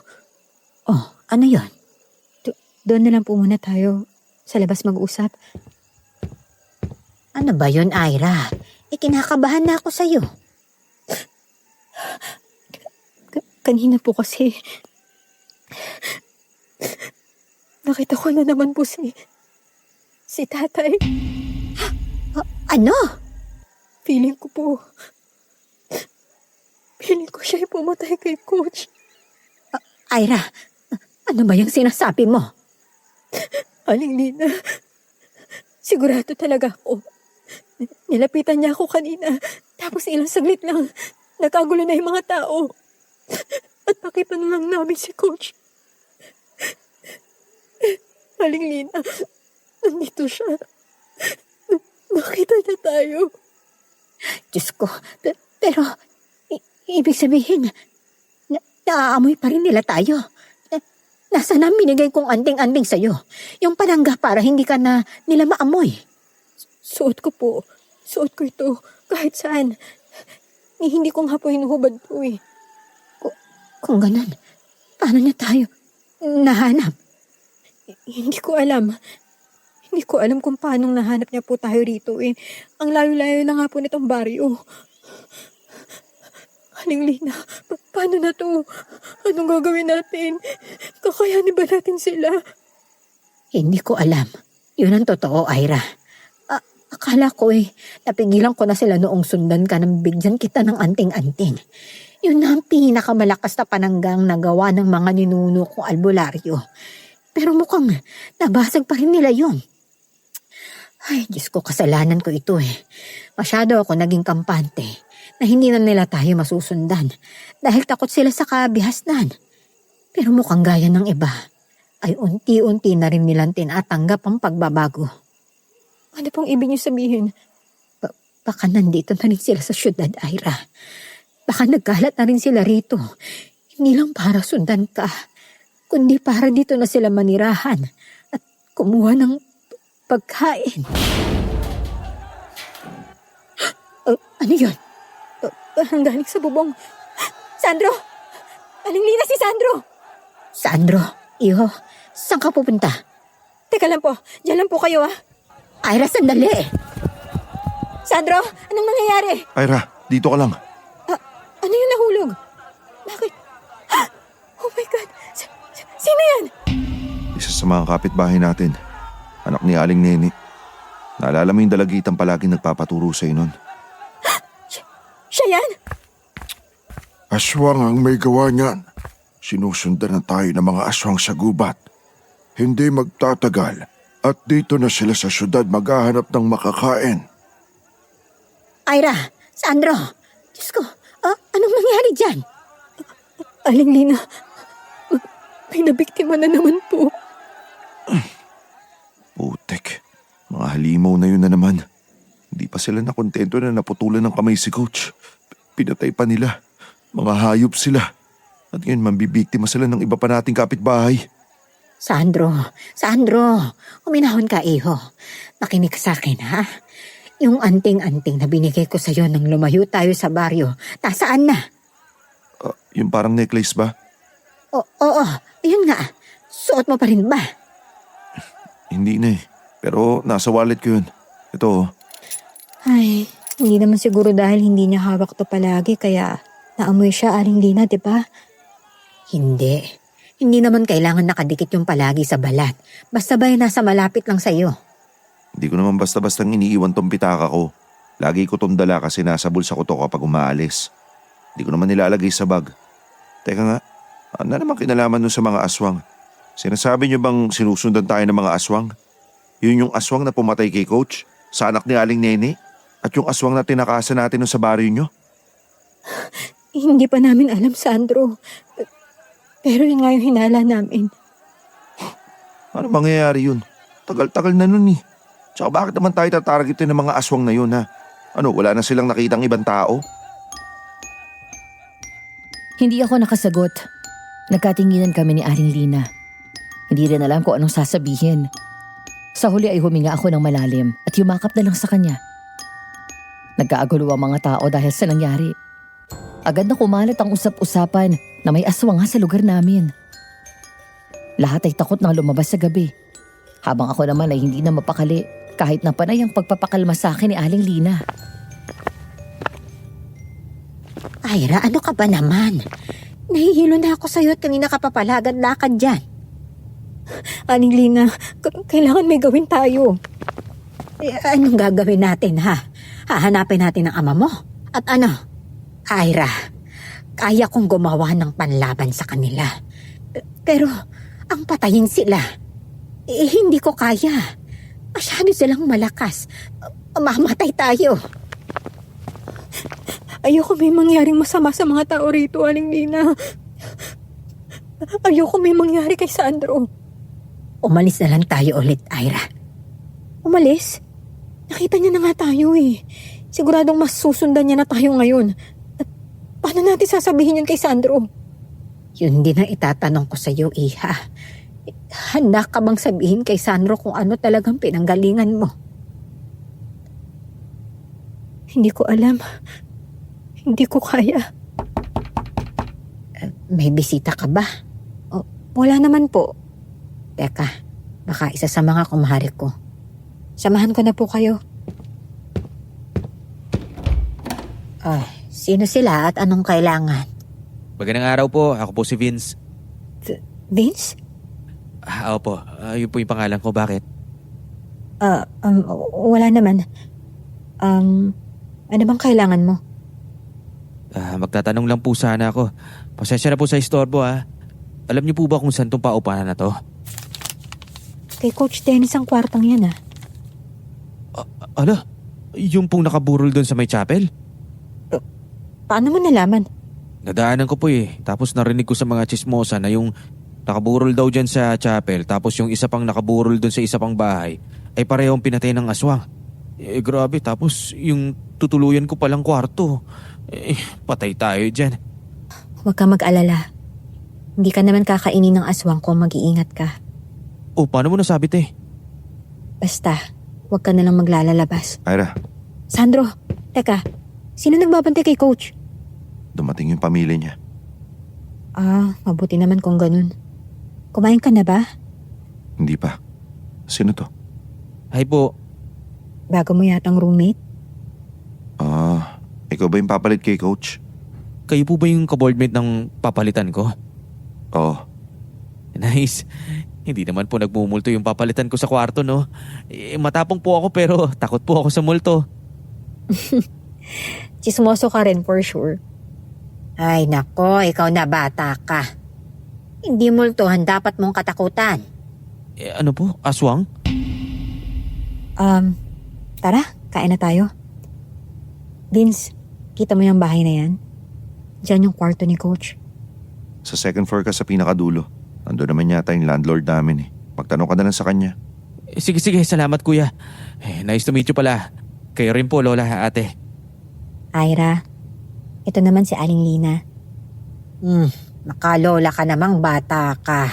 Oh, ano yon? Doon na lang po muna tayo sa labas mag-usap. Ano ba yun, Ira? Kinakabahan na ako sa'yo. Kanina po kasi, nakita ko na naman po si tatay. Ano? Feeling ko siya yung pumatay kay Coach. Ira, ano ba yung sinasabi mo? Aling Lina, sigurado talaga ako. Nilapitan niya ako kanina, tapos ilang saglit lang, nagkagulo na yung mga tao. At nakita na lang namin si Coach. Aling Lina, nandito siya. Nakita niya tayo. Diyos ko, pero ibig sabihin, naaamoy pa rin nila tayo. Nasaan ang binigay kong anting-anting sa'yo? Yung palangga para hindi ka na nila maamoy. Suot ko ito kahit saan. Hindi ko nga po hinuhubad po eh. Kung ganun, paano niya tayo nahanap? Hindi ko alam. Hindi ko alam kung paanong nahanap niya po tayo rito eh. Ang layo-layo na nga po nitong baryo. Aling Lina, paano na to? Anong gagawin natin? Kakayanin ba natin sila? Hindi ko alam. Yun ang totoo, Ira. Akala ko napigilan ko na sila noong sundan ka nang bigyan kita ng anting-anting. Yun na ang pinakamalakas na pananggang nagawa ng mga ninuno kong albularyo. Pero mukhang nabasag pa rin nila yun. Ay, Diyos ko, kasalanan ko ito eh. Masyado ako naging kampante na hindi na nila tayo masusundan dahil takot sila sa kabihasnan. Pero mukhang gaya ng iba ay unti-unti na rin nilang tinatanggap ang pagbabago. Ano pong ibig niyo sabihin? Baka nandito na rin sila sa syudad, Ira. Baka nagkalat na rin sila rito. Hindi lang para sundan ka, kundi para dito na sila manirahan at kumuha ng pagkain. Ano yun? Ang galing sa bubong. Sandro! Aling Lina si Sandro! Sandro, iho, saan ka pupunta? Teka lang po, diyan lang po kayo ah. Ira, sandali! Sandro, anong nangyayari? Ira, dito ka lang. Ano yung nahulog? Bakit? Oh my God! Sino yan? Isa sa mga kapitbahay natin. Anak ni Aling Neni. Naalala mo yung dalagitang palaging nagpapaturo sa'yo nun? Siya yan? Aswang ang may gawa niyan. Sinusundan na tayo ng mga aswang sa gubat. Hindi magtatagal at dito na sila sa syudad maghahanap ng makakain. Ira, Sandro, Diyos ko, anong nangyari dyan? Aling Lina, may nabiktima na naman po. Putek, mga halimaw na yun na naman. Hindi pa sila nakontento na naputulan ng kamay si Coach. Pinatay pa nila. Mga hayop sila. At ngayon mambibiktima sila ng iba pa nating kapitbahay. Sandro, uminahon ka, iho. Nakinig ka sa akin, ha? Yung anting-anting na binigay ko sa'yo nang lumayo tayo sa baryo, nasaan na? Yung parang necklace ba? Oo, yun nga. Suot mo pa rin ba? Hindi na eh. Pero nasa wallet ko yun. Ito oh. Ay, hindi naman siguro dahil hindi niya hawak to palagi kaya naamoy siya, Aling Lina, di ba? Hindi. Hindi naman kailangan nakadikit yung palagi sa balat. Basta ba'y nasa malapit lang sa'yo. Hindi ko naman basta-bastang iniiwan tong pitaka ko. Lagi ko tong dala kasi nasa bulsa ko to kapag umaalis. Hindi ko naman nilalagay sa bag. Teka nga, ano naman kinalaman nun sa mga aswang? Sinasabi niyo bang sinusundan tayo ng mga aswang? Yun yung aswang na pumatay kay Coach? Sa anak ni Aling Nene? At yung aswang na tinakasan natin nun sa baryo nyo? Hindi pa namin alam, Sandro. Pero yun nga yung hinala namin. Ano mangyayari yun? Tagal-tagal na nun eh. Tsaka bakit naman tayo tatargetin ng mga aswang na yun ha? Ano, wala na silang nakitang ibang tao? Hindi ako nakasagot. Nagkatinginan kami ni Aling Lina. Hindi rin alam kung anong sasabihin. Sa huli ay huminga ako ng malalim at yumakap na lang sa kanya. Nagkaagulo ang mga tao dahil sa nangyari. Agad na kumalat ang usap-usapan na may aswang nga sa lugar namin. Lahat ay takot na lumabas sa gabi. Habang ako naman ay hindi na mapakali kahit na panay ang pagpapakalma sa akin ni Aling Lina. Ira, ano ka ba naman? Nahihilo na ako sa'yo at kanina ka papalagad-lakad dyan. Aling Lina, kailangan may gawin tayo. Anong gagawin natin, ha? Hahanapin natin ang ama mo? At ano? Ira, kaya kong gumawa ng panlaban sa kanila. Pero, ang patayin sila, hindi ko kaya. Masyado silang malakas. Mamatay tayo. Ayoko may mangyaring masama sa mga tao rito, Aling Lina. Ayoko may mangyari kay Sandro. Umalis na lang tayo ulit, Ira. Umalis? Nakita niya na nga tayo eh. Siguradong mas susundan niya na tayo ngayon. Paano natin sasabihin yun kay Sandro? Yun din ang itatanong ko sa iyo, Iha. Handa ka bang sabihin kay Sandro kung ano talagang pinanggalingan mo? Hindi ko alam. Hindi ko kaya. May bisita ka ba? Wala naman po. Teka, baka isa sa mga kumahari ko. Samahan ko na po kayo. Sino sila at anong kailangan? Magandang araw po. Ako po si Vince. Vince? Opo. Yun po yung pangalan ko. Bakit? Wala naman. Ano bang kailangan mo? Magtatanong lang po sana ako. Pasensya na po sa istorbo Alam niyo po ba kung saan tong paupahan na to? Kay Coach Dennis ang kwartong yan Ano? Yung pong nakaburol doon sa may chapel? Paano mo nalaman? Nadaanan ko po Tapos narinig ko sa mga chismosa na yung nakaburol daw dyan sa chapel tapos yung isa pang nakaburol doon sa isa pang bahay ay parehong pinatay ng aswang. Grabe. Tapos yung tutuluyan ko palang kwarto. Patay tayo dyan. Huwag ka mag-alala. Hindi ka naman kakainin ng aswang kung mag-iingat ka. Paano mo nasabi, te? Basta, huwag ka na lang maglalabas. Ira, Sandro, teka. Sino nagbabantay kay Coach? dumating yung pamilya niya. Mabuti naman kung ganun. Kumain ka na ba? Hindi pa. Sino to? Hi po. Bago mo yatang roommate? Ikaw ba yung papalit kay Coach? Kayo po ba yung kaboardmate ng papalitan ko? Oo. Nice. Hindi naman po nagmumulto yung papalitan ko sa kwarto, no? Matapang po ako pero takot po ako sa multo. Chismoso ka rin for sure. Ay nako, ikaw na bata ka. Hindi multuhan dapat mong katakutan. Ano po? Aswang? Tara, kain na tayo. Vince, kita mo yung bahay na yan? Diyan yung kwarto ni Coach. Sa second floor ka sa pinakadulo. Nandun naman yata yung landlord namin Magtanong ka na lang sa kanya. Sige, salamat kuya. Nice to meet you pala. Kayo rin po, lola, ate. Ira, ito naman si Aling Lina. Makalola ka namang bata ka.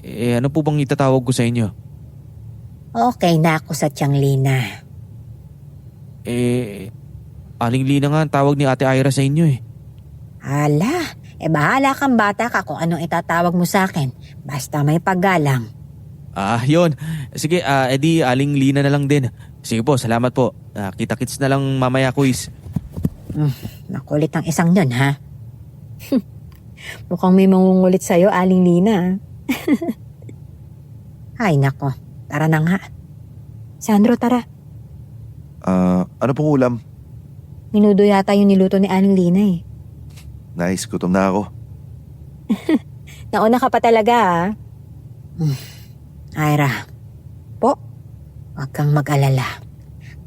Ano po bang itatawag ko sa inyo? Okay na ako sa tiyang Lina. Aling Lina nga ang tawag ni Ate Ira sa inyo Hala, bahala kang bata ka kung anong itatawag mo sa akin. Basta may paggalang. Yun. Sige, edi Aling Lina na lang din. Sige po, salamat po. Kita-kits na lang mamaya, quiz. Nakulit ang isang yun, ha? Mukhang may mangungulit sa'yo, Aling Lina. Ay nako, tara na nga. Sandro, tara. Ano pong ulam? Minudo yata yung niluto ni Aling Lina Nice, gutom na ako. Nauna ka pa talaga Ira, Po? huwag kang mag-alala.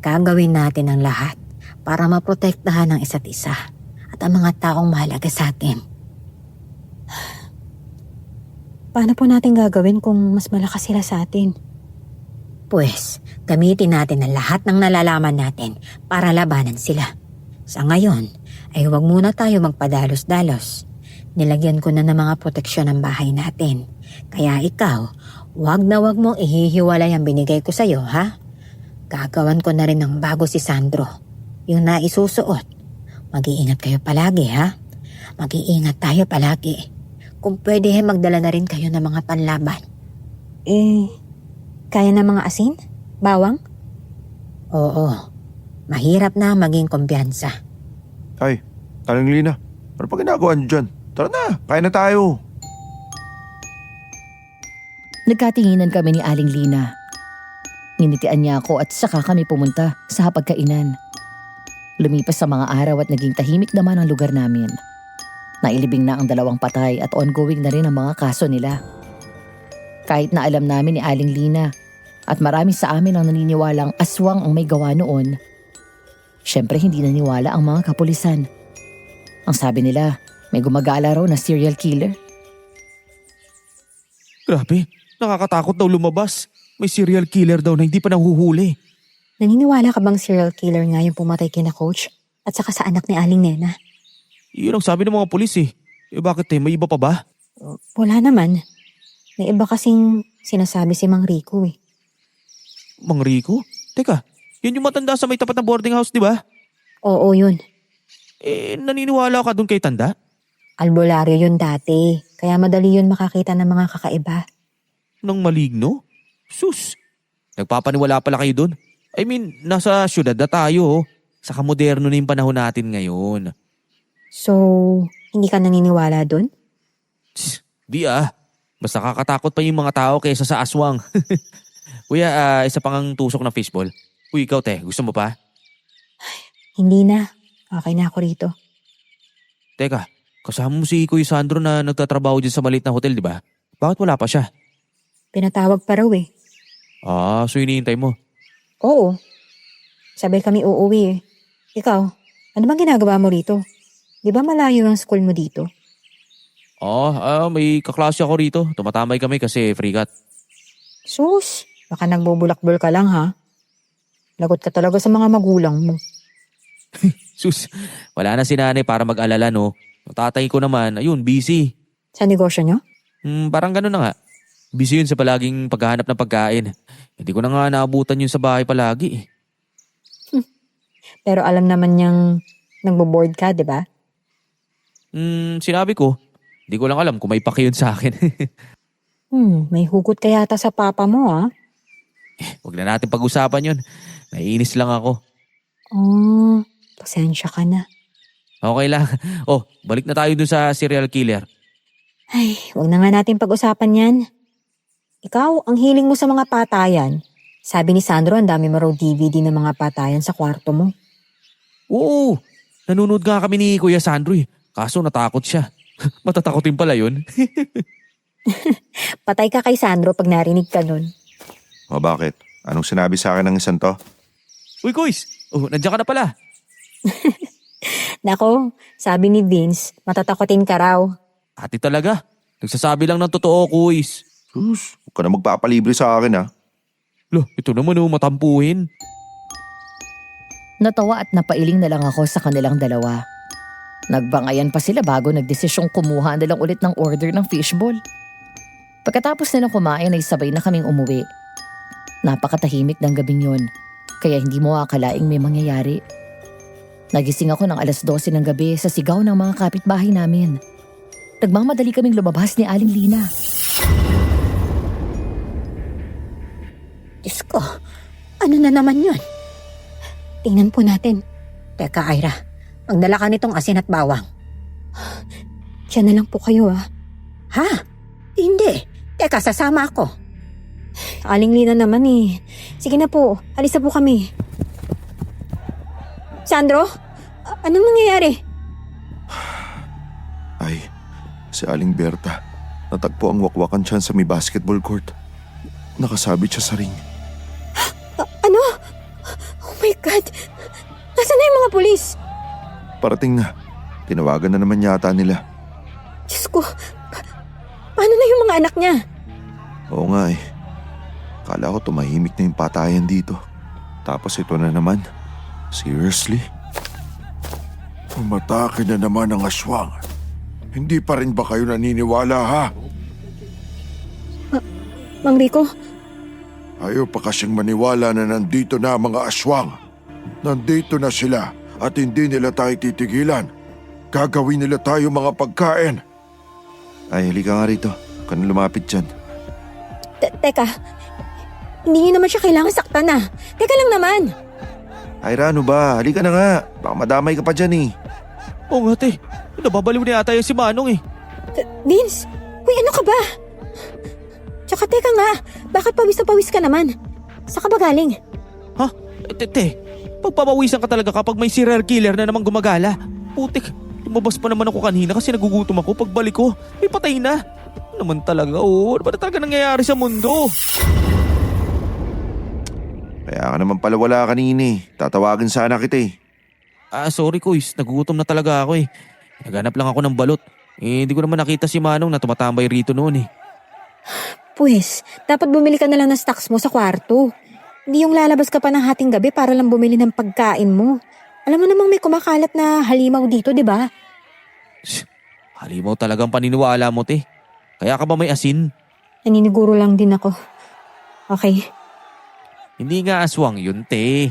Gagawin natin ang lahat para maprotektahan ang isa't isa at ang mga taong mahalaga sa atin. Paano po natin gagawin kung mas malakas sila sa atin? Pues, gamitin natin ang lahat ng nalalaman natin para labanan sila. Sa ngayon, ay huwag muna tayo magpadalos-dalos. Nilagyan ko na ng mga proteksyon ang bahay natin. Kaya ikaw, huwag mong ihihiwalay ang binigay ko sa'yo, ha? Gagawan ko na rin ng bago si Sandro. Yung naisusuot. Mag-iingat kayo palagi, ha? Mag-iingat tayo palagi. Kung pwede, magdala na rin kayo ng mga panlaban. Kaya na mga asin? Bawang? Oo. Mahirap na maging kumpiyansa. Ay, Aling Lina, ano pa ginagawa niyo dyan? Tara na, kain na tayo. Nagkatinginan kami ni Aling Lina. Ninitian niya ako at saka kami pumunta sa hapagkainan. Lumipas sa mga araw at naging tahimik naman ang lugar namin. Nailibing na ang 2 patay at ongoing na rin ang mga kaso nila. Kahit na alam namin ni Aling Lina at marami sa amin ang naniniwalang aswang ang may gawa noon, syempre hindi naniwala ang mga kapulisan. Ang sabi nila, may gumagala raw na serial killer. Grabe, nakakatakot daw lumabas. May serial killer daw na hindi pa nahuhuli. Naniniwala ka bang serial killer nga yung pumatay kina Coach at saka sa anak ni Aling Nena? Yun ang sabi ng mga pulis eh. Eh bakit may iba pa ba? Wala naman. May iba kasing sinasabi si Mang Rico eh. Mang Rico? Teka, yun yung matanda sa may tapat na boarding house, di ba? Oo yun. Eh, naniniwala ka dun kay tanda? Albularyo yun dati. Kaya madali yun makakita ng mga kakaiba. Nang maligno? Sus, nagpapaniwala pala kayo dun? I mean, nasa syudad na tayo. Saka moderno na yung panahon natin ngayon. So, hindi ka naniniwala dun? Di basta kakatakot pa yung mga tao kaysa sa aswang. Kuya, isa pang ang tusok ng fishball. Uy, ikaw gusto mo pa? Hindi na. Okay na ako rito. Teka, kasama mo si Kuya Sandro na nagtatrabaho dyan sa maliit na hotel, di ba? Bakit wala pa siya? Pinatawag pa raw eh. So hinihintay mo. Oo. Sabay kami uuwi eh. Ikaw, ano bang ginagawa mo rito? Di ba malayo ang school mo dito? May kaklase ako rito. Tumatamay kami kasi free cut. Sus, baka nagbubulakbol ka lang ha? Lagot ka talaga sa mga magulang mo. Sus, wala na si nanay para mag-alala, no? Ang tatay ko naman, ayun, busy. Sa negosyo nyo? Parang gano'n na nga. Busy yun sa palaging paghahanap ng pagkain. Hindi ko na nga naabutan yun sa bahay palagi. Pero alam naman niyang nagbo-board ka, di ba? Sinabi ko, hindi ko lang alam kung may paki yun sa akin. May hugot ka yata sa papa mo ha? Huwag na natin pag-usapan yun. Naiinis lang ako. Oh, pasensya ka na. Okay lang. Balik na tayo dun sa serial killer. Ay, huwag na nga natin pag-usapan yan. Ikaw, ang hiling mo sa mga patayan. Sabi ni Sandro, ang dami mo raw DVD ng mga patayan sa kwarto mo. Oo, nanonood nga kami ni Kuya Sandro eh. Kaso natakot siya. Matatakotin pala yun. Patay ka kay Sandro pag narinig ka nun. O bakit? Anong sinabi sa akin ng isang to? Uy, Kuys! Nandiyan ka na pala. Nako, sabi ni Vince, matatakotin ka raw. Ate talaga. Nagsasabi lang ng totoo, Kuys. Sus, huwag ka na magpapalibre sa akin ha. Ito naman matampuhin. Natawa at napailing na lang ako sa kanilang dalawa. Nagbangayan pa sila bago nagdesisyong kumuha na lang ulit ng order ng fishball. Pagkatapos nilang kumain ay sabay na kaming umuwi. Napakatahimik ng gabing yun, kaya hindi mo akalaing may mangyayari. Nagising ako ng 12:00 ng gabi sa sigaw ng mga kapitbahay namin. Nagmamadali kaming lumabas ni Aling Lina. Diyos ko, ano na naman yun? Tingnan po natin. Teka, Ira, magdala ka nitong asin at bawang. Diyan na lang po kayo ha. Ha? Hindi. Teka, sasama ako. Aling Lina naman eh. Sige na po, alis na po kami. Sandro? Anong nangyayari? Ay, si Aling Berta. Natagpo ang wakwakan siya sa may basketball court. Nakasabit siya sa ring. Ano? Oh my God! Nasaan na yung mga pulis? Parating na. Tinawagan na naman yata nila. Diyos ko, paano na yung mga anak niya? Oo nga eh. Kala ko tumahimik na yung patayan dito. Tapos ito na naman. Seriously? Umatake na naman ang aswang. Hindi pa rin ba kayo naniniwala ha? Mang Rico, Ayaw pa kasing maniwala na nandito na ang mga aswang. Nandito na sila at hindi nila tayo titigilan. Gagawin nila tayo mga pagkain. Ay, halika nga rito. Huwag ka na lumapit dyan. teka, Hindi niyo naman siya kailangan saktan na. Teka lang naman. Ira, ano ba? Halika na nga. Baka madamay ka pa dyan eh. Oo nga, te. Nababaliw na yata yan si Manong eh. Vince, uy, ano ka ba? Tsaka teka nga, bakit pawis na pawis ka naman? Saan ka ba galing? Ha? Te, pagpapawisan ka talaga kapag may serial killer na naman gumagala. Putik, lumabas pa naman ako kanina kasi nagugutom ako. Pagbalik ko, may patay na. Ano naman talaga, ano ba na talaga nangyayari sa mundo? Kaya ka naman pala wala kanina eh. Tatawagin sana kita eh. Sorry Kuys, nagugutom na talaga ako eh. Naghanap lang ako ng balot. Hindi ko naman nakita si Manong na tumatambay rito noon eh. Pues, dapat bumili ka na lang ng stocks mo sa kwarto. Hindi yung lalabas ka pa ng hating gabi para lang bumili ng pagkain mo. Alam mo namang may kumakalat na halimaw dito, di ba? Halimaw talagang paniniwala mo, te. Kaya ka ba may asin? Naniniguro lang din ako. Okay. Hindi nga aswang yun, te.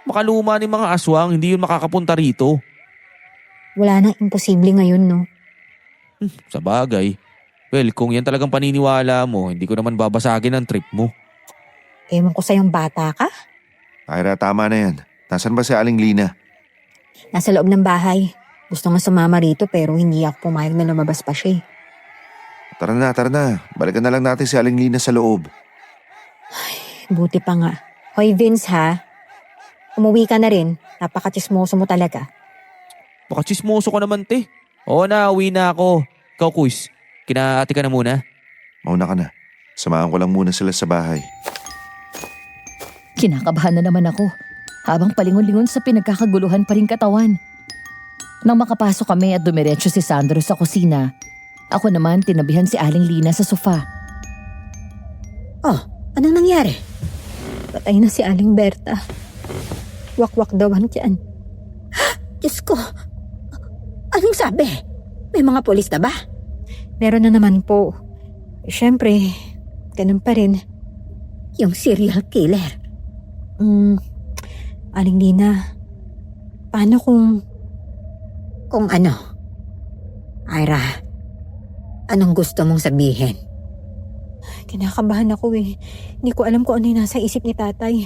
Makaluma ni mga aswang, hindi yun makakapunta rito. Wala nang imposible ngayon, no? Sa bagay. Well, kung yan talagang paniniwala mo, hindi ko naman babasagin ang trip mo. Ewan ko sa'yong bata ka. Ira, tama na yan. Nasaan ba si Aling Lina? Nasa loob ng bahay. Gusto nga sumama rito pero hindi ako pumayag na lumabas pa siya. Tara na. Balikan na lang natin si Aling Lina sa loob. Buti pa nga. Hoy Vince ha, umuwi ka na rin. Napaka-chismoso mo talaga. Baka chismoso ka naman, te. Oo na, uwi na ako. Ikaw, Kuys, kinaati ka na muna. Mauna ka na. Samahan ko lang muna sila sa bahay. Kinakabahan na naman ako habang palingon-lingon sa pinagkakaguluhan pa rin katawan. Nang makapasok kami at dumiretso si Sandro sa kusina, ako naman tinabihan si Aling Lina sa sofa. Oh, anong nangyari? Patay na si Aling Berta. Wakwak daw ang tiyan. Diyos ko, anong sabi? May mga polis na ba? Meron na naman po. Siyempre, ganun pa rin. Yung serial killer. Aling Lina, paano kung Kung ano? Ira, anong gusto mong sabihin? kinakabahan ako eh. Hindi ko alam kung ano yung nasa isip ni tatay.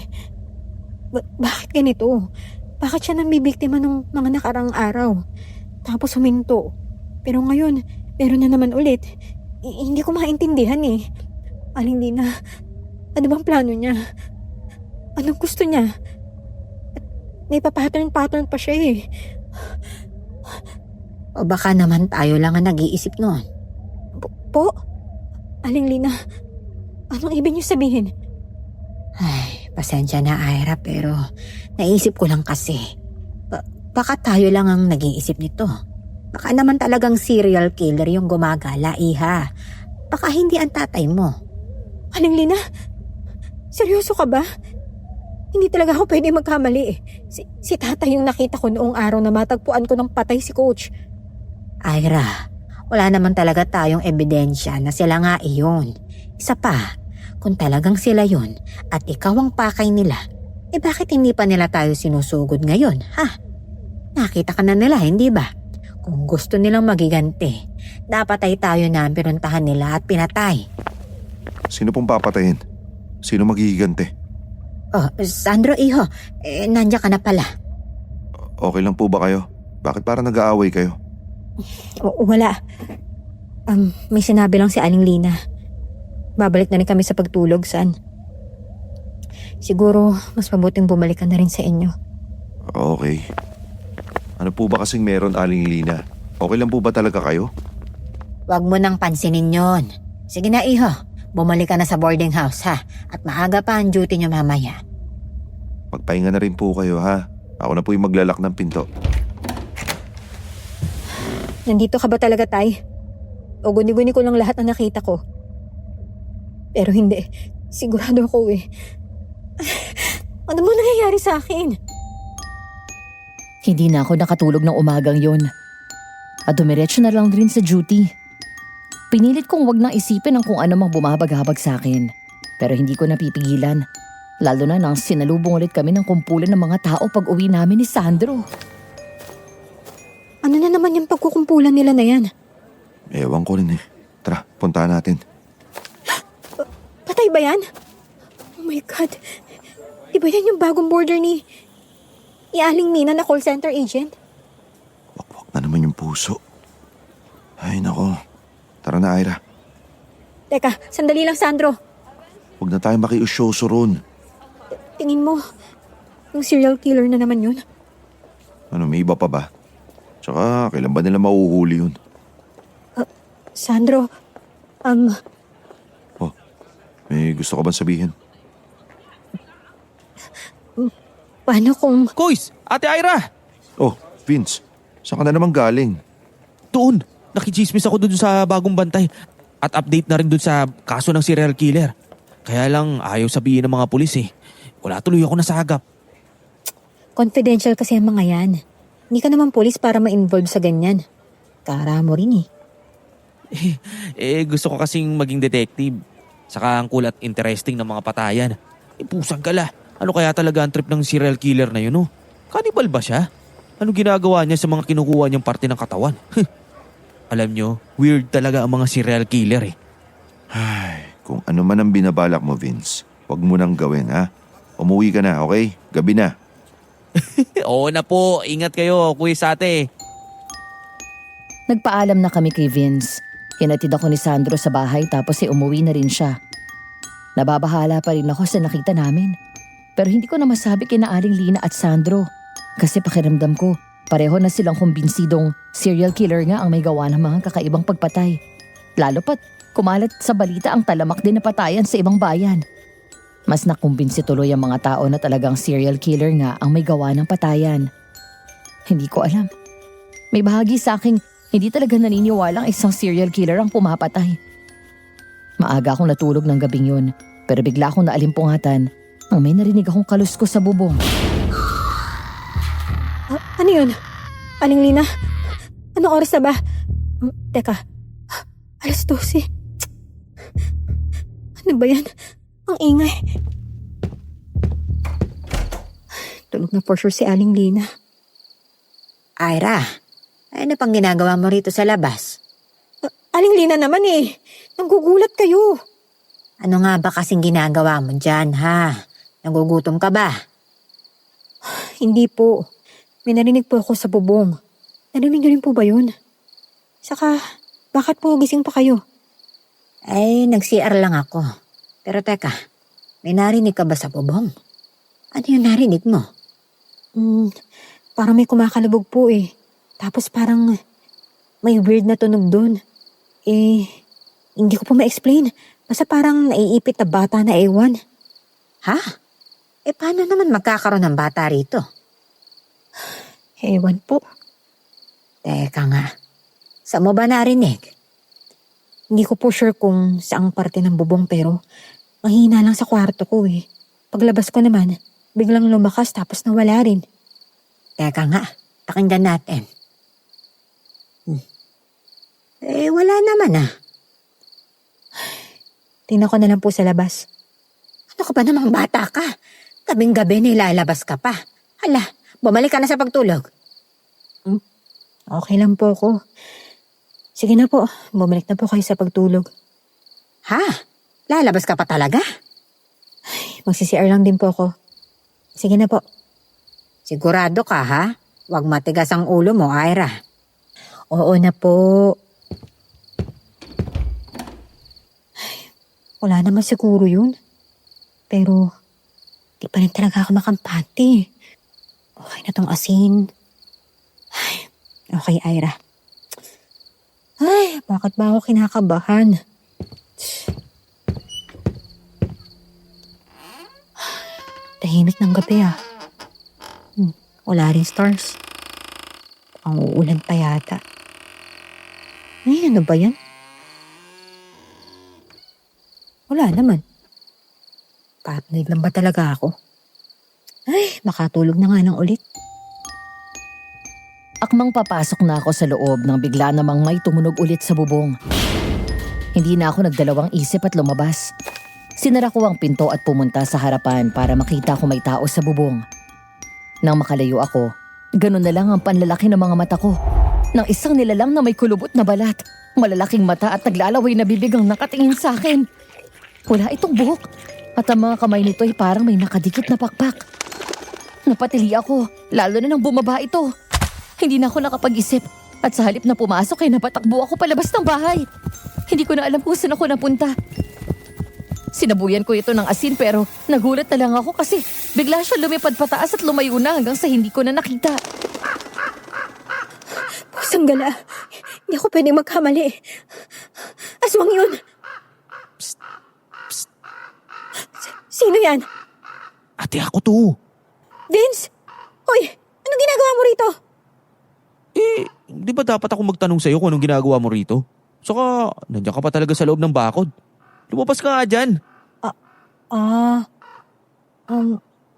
Bakit ganito? Bakit siya nang bibiktima ng mga nakarang araw? Tapos huminto. Pero ngayon, meron na naman ulit. Hindi ko maintindihan eh. Aling Lina, ano bang plano niya? Anong gusto niya? At may papattern pa siya eh. O baka naman tayo lang ang nag-iisip noon. Po? Aling Lina, anong ibig niyo sabihin? Ay, pasensya na Ira pero naisip ko lang kasi. Baka tayo lang ang nag-iisip nito. Baka naman talagang serial killer yung gumagala, iha. Baka hindi ang tatay mo. Aling Lina, seryoso ka ba? Hindi talaga ako pwede magkamali eh. Si tatay yung nakita ko noong araw na matagpuan ko ng patay si Coach. Ira, wala naman talaga tayong ebidensya na sila nga iyon. Isa pa, kung talagang sila yon at ikaw ang pakay nila, bakit hindi pa nila tayo sinusugod ngayon, ha? Nakita ka na nila, hindi ba? Kung gusto nilang magiganti, dapat ay tayo na ang pinuntahan nila at pinatay. Sino pong papatayin? Sino maghihiganti? Oh, Sandro, iho, nandiyan ka na pala. Okay lang po ba kayo? Bakit parang nag-aaway kayo? Wala. May sinabi lang si Aling Lina. Babalik na rin kami sa pagtulog, San. Siguro, mas mabuting bumalik ka na rin sa inyo. Okay. Ano po ba kasing meron, Aling Lina? Okay lang po ba talaga kayo? Huwag mo nang pansinin yon. Sige na, iho. Bumalik ka na sa boarding house, ha? At maaga pa ang duty niyo mamaya. Magpahinga na rin po kayo, ha? Ako na po yung maglalak ng pinto. Nandito ka ba talaga, Tay? O guni-guni ko lang lahat na nakita ko? Pero hindi. Sigurado ako eh. Ano mo nangyayari sa akin? Hindi na ako nakatulog ng umagang yon. At dumiretso na lang rin sa duty. Pinilit kong wag nang isipin ang kung ano mang bumabag-habag sa akin. Pero hindi ko napipigilan. Lalo na nang sinalubong ulit kami ng kumpulan ng mga tao pag uwi namin ni Sandro. Ano na naman yung pagkukumpulan nila na yan? Ewan ko rin eh. Tara, puntahan natin. Patay ba yan? Oh my God. Di ba yan yung bagong border ni Aling Nina na call center agent? Wakwak na naman yung puso. Ay, nako. Tara na, Ira. Teka, sandali lang, Sandro. Huwag na tayo makiusyoso ron. Tingin mo, yung serial killer na naman yun? Ano, may iba pa ba? Tsaka, kailan ba nila mahuhuli yun? Sandro, Oh, may gusto ka bang sabihin? paano kung... Koys! Ate Ira! Oh, Vince. Saan ka na naman galing? Doon! Nakichismis ako doon sa bagong bantay. At update na rin doon sa kaso ng serial killer. Kaya lang ayaw sabihin ng mga pulis eh. Wala tuloy ako nasagap. Confidential kasi ang mga yan. Hindi ka naman polis para ma-involve sa ganyan. Kara mo rin eh. Gusto ko kasing maging detective. Saka ang cool at interesting ng mga patayan. Pusang gala. Ano kaya talaga ang trip ng serial killer na yun, oh? Cannibal ba siya? Ano ginagawa niya sa mga kinukuha niyang parte ng katawan? Alam nyo, weird talaga ang mga serial killer eh. Ay, kung ano man ang binabalak mo, Vince, huwag mo nang gawin, ha? Umuwi ka na, okay? Gabi na. Oo na po, ingat kayo, kuis ate. Nagpaalam na kami kay Vince. Hinatid ako ni Sandro sa bahay tapos umuwi na rin siya. Nababahala pa rin ako sa nakita namin. Pero hindi ko na masabi kina Aling Lina at Sandro. Kasi pakiramdam ko, pareho na silang kumbinsidong serial killer nga ang may gawa ng mga kakaibang pagpatay. Lalo pat kumalat sa balita ang talamak din na patayan sa ibang bayan. Mas nakumbinsi tuloy ang mga tao na talagang serial killer nga ang may gawa ng patayan. Hindi ko alam. May bahagi sa aking hindi talaga naniniwalang isang serial killer ang pumapatay. Maaga akong natulog ng gabing yun, pero bigla akong naalimpungatan nang may narinig akong kaluskos sa bubong. Ano yun? Aling Lina? Anong oras na ba? Teka, 12:00. Ano ba yan? Ang ingay. Tulog na for sure si Aling Lina. Ira, ano pang ginagawa mo rito sa labas? Aling Lina naman eh. Nanggugulat kayo. Ano nga ba kasing ginagawa mo dyan, ha? Nagugutom ka ba? Hindi po. May narinig po ako sa bubong. Narinig niyo rin po ba yun? Saka, bakit po gising pa kayo? Ay, nag-CR lang ako. Pero teka, may narinig ka ba sa bubong? Ano yung narinig mo? Parang may kumakalabog po eh. Tapos parang may weird na tunog doon. Hindi ko po ma-explain. Basta parang naiipit na bata na ewan. Ha? Paano naman magkakaroon ng bata rito? Ewan po. Teka nga, saan mo ba narinig? Hindi ko po sure kung saang parte ng bubong pero mahina lang sa kwarto ko eh. Paglabas ko naman, biglang lumakas tapos nawala rin. Teka nga, pakinggan natin. Wala naman ah. Tingnan ko na lang po sa labas. Ano ka ba namang bata ka? Gabing-gabi nilalabas ka pa. Hala, bumalik ka na sa pagtulog. Okay lang po ako. Sige na po, bumalik na po kayo sa pagtulog. Ha? Lalabas ka pa talaga? Magsi-CR lang din po ako. Sige na po. Sigurado ka ha? Huwag matigas ang ulo mo, Ira. Oo na po. Wala naman siguro yun. Pero, di pa rin talaga ako makampante. Okay na tong asin. Ay, okay, Ira. Ay, bakit ba ako kinakabahan? Tahimik ng gabi ah. Wala rin stars. Ang uulan pa yata. Ay, ano ba yan? Wala naman. Paranoid lang ba talaga ako? Ay, makatulog na nga ng ulit. Akmang papasok na ako sa loob nang bigla namang may tumunog ulit sa bubong. Hindi na ako nagdalawang isip at lumabas. Sinara ko ang pinto at pumunta sa harapan para makita kung may tao sa bubong. Nang makalayo ako, ganun na lang ang panlalaki ng mga mata ko. Nang isang nilalang na may kulubot na balat, malalaking mata at naglalaway na bibig ang nakatingin sa akin. Wala itong buhok, At ang mga kamay nito ay parang may nakadikit na pakpak. Napatili ako, lalo na nang bumaba ito. Hindi na ako nakapag-isip. At sa halip na pumasok ay napatakbo ako palabas ng bahay. Hindi ko na alam kung saan ako napunta. Sinabuyan ko ito ng asin pero nagulat na lang ako kasi bigla siya lumipad pataas at lumayo na hanggang sa hindi ko na nakita. Pusang gala. Hindi ako pwedeng magkamali. Aswang yun. Sino yan? Ate, ako to. Vince? Hoy, anong ginagawa mo rito? Di ba dapat ako magtanong sa'yo kung anong ginagawa mo rito? Saka, nandiyan ka pa talaga sa loob ng bakod. Lumabas ka nga dyan.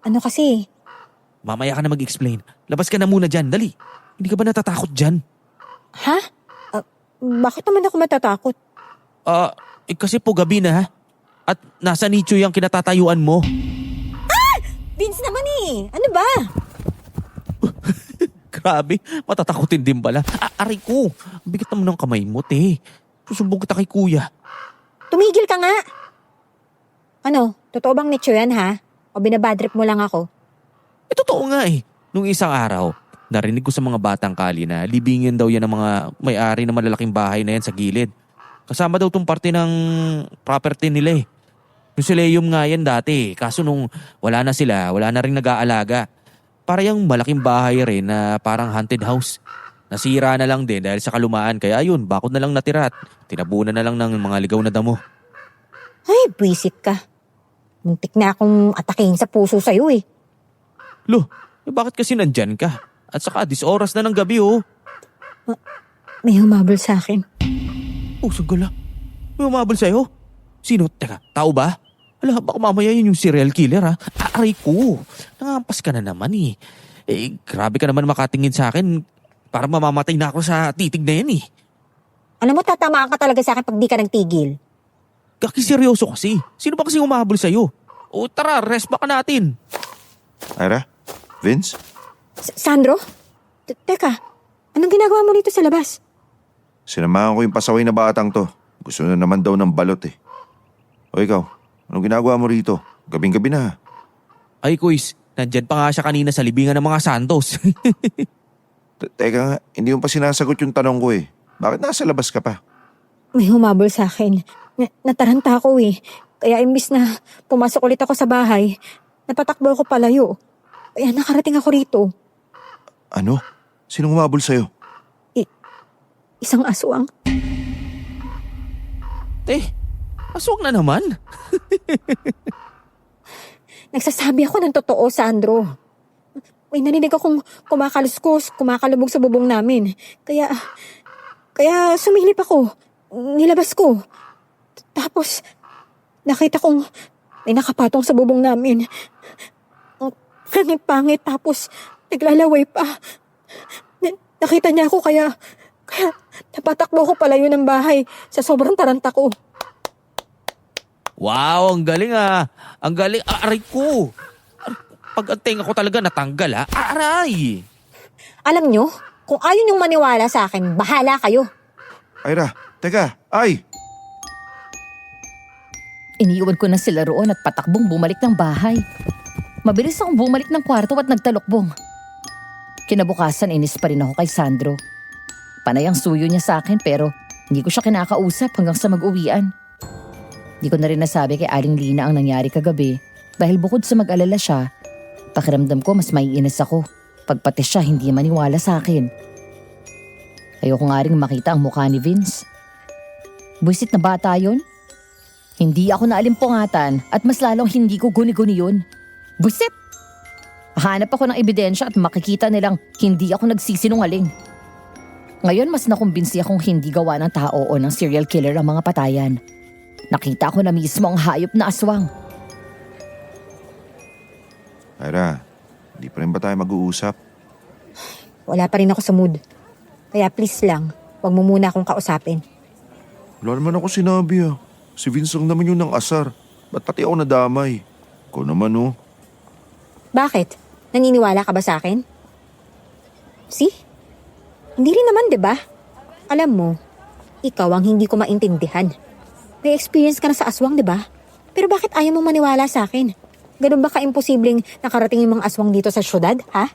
Ano kasi? Mamaya ka na mag-explain. Labas ka na muna dyan, dali. Hindi ka ba natatakot dyan? Ha? Bakit naman ako matatakot? Kasi po gabi na ha. At nasa nicho yung kinatatayuan mo. Vince naman eh. Ano ba? Grabe, matatakotin din pala. Aray ko, ang bigat naman ng kamay mo, te. Susumbong kita kay kuya. Tumigil ka nga. Ano? Totoo bang nicho yan ha? O binabadrip mo lang ako? Totoo nga eh. Nung isang araw, narinig ko sa mga batang kali na libingin daw yan ng mga may-ari ng malalaking bahay na yan sa gilid. Kasama daw tong parte ng property nila eh. Yung Sileum nga yan dati, kaso nung wala na sila, wala na rin nag-aalaga. Para yung malaking bahay rin na parang haunted house. Nasira na lang din dahil sa kalumaan, kaya yun, bakod na lang natira at tinabunan na lang ng mga ligaw na damo. Ay, buwisit ka. Muntik na akong atakin sa puso sa'yo eh. Lo, bakit kasi nandyan ka? At saka, oras na ng gabi oh. May humabol sa akin. Oh, sagala. May umabol sa'yo? Sino? Teka, tao ba? Ala, baka mamaya yun yung serial killer ha. Aray ko, nangampas ka na naman eh. Grabe ka naman makatingin sa akin. Para mamamatay na ako sa titig na yan eh. Alam mo, tatamaan ka talaga sa akin pag di ka nagtigil. Seryoso kasi. Sino ba kasi umahabol sa'yo? O tara, rest ba ka natin? Ira? Vince? Sandro? Teka, anong ginagawa mo dito sa labas? Sinamahan ko yung pasaway na batang to. Gusto na naman daw ng balot eh. O ikaw, anong ginagawa mo rito? Gabing-gabi na. Ay, Kuis, nandyan pa nga siya kanina sa libingan ng mga Santos. Teka nga, hindi mo pa sinasagot yung tanong ko eh. Bakit nasa labas ka pa? May humabol sa akin. Nataranta ako eh. Kaya imbis na pumasok ulit ako sa bahay, napatakbo ako palayo. Kaya nakarating ako rito. Ano? Sinong humabol sa'yo? Isang aswang. Aswang na naman. Nagsasabi ako ng totoo, Sandro. May narinig akong kumakaluskos, kumakalubog sa bubong namin. Kaya sumilip ako. Nilabas ko. Tapos, nakita kong may nakapatong sa bubong namin. Ang pangit-pangit, tapos naglalaway pa. Nakita niya ako kaya napatakbo ko palayo ng bahay sa sobrang taranta ko. Wow, ang galing ah. Ang galing. Aray ko. Pag ang tenga ko talaga natanggal ah. Aray! Alam nyo, kung ayaw niyong maniwala sa akin, bahala kayo. Ira, teka, ay! Iniiwan ko na sila roon at patakbong bumalik ng bahay. Mabilis akong bumalik ng kwarto at nagtalokbong. Kinabukasan inis pa rin ako kay Sandro. Panay ang suyo niya sa akin pero hindi ko siya kinakausap hanggang sa mag-uwian. Di ko na rin nasabi kay Aling Lina ang nangyari kagabi dahil bukod sa mag-alala siya, pakiramdam ko mas maiinis ako pag pati siya hindi maniwala sa akin. Ayoko nga rin makita ang mukha ni Vince. Buisit na bata yun? Hindi ako naalimpungatan at mas lalong hindi ko guni-guni yun. Buisit! Hanap ako ng ebidensya at makikita nilang hindi ako nagsisinungaling. Ngayon mas nakumbinsi akong hindi gawa ng tao o ng serial killer ang mga patayan. Nakita ko na mismo ang hayop na aswang. Ira, hindi pa rin ba tayo mag-uusap? Wala pa rin ako sa mood. Kaya please lang, wag mo muna akong kausapin. Wala naman ako sinabi ah. Si Vince lang naman yung nang asar. Ba't pati ako nadamay? Ikaw naman oh. Bakit? Naniniwala ka ba sa akin? See? Hindi rin naman, di ba? Alam mo, ikaw ang hindi ko maintindihan. May experience ka na sa aswang, di ba? Pero bakit ayaw mo maniwala sa akin? Ganun ba ka-imposibleng nakarating yung mga aswang dito sa syudad, ha?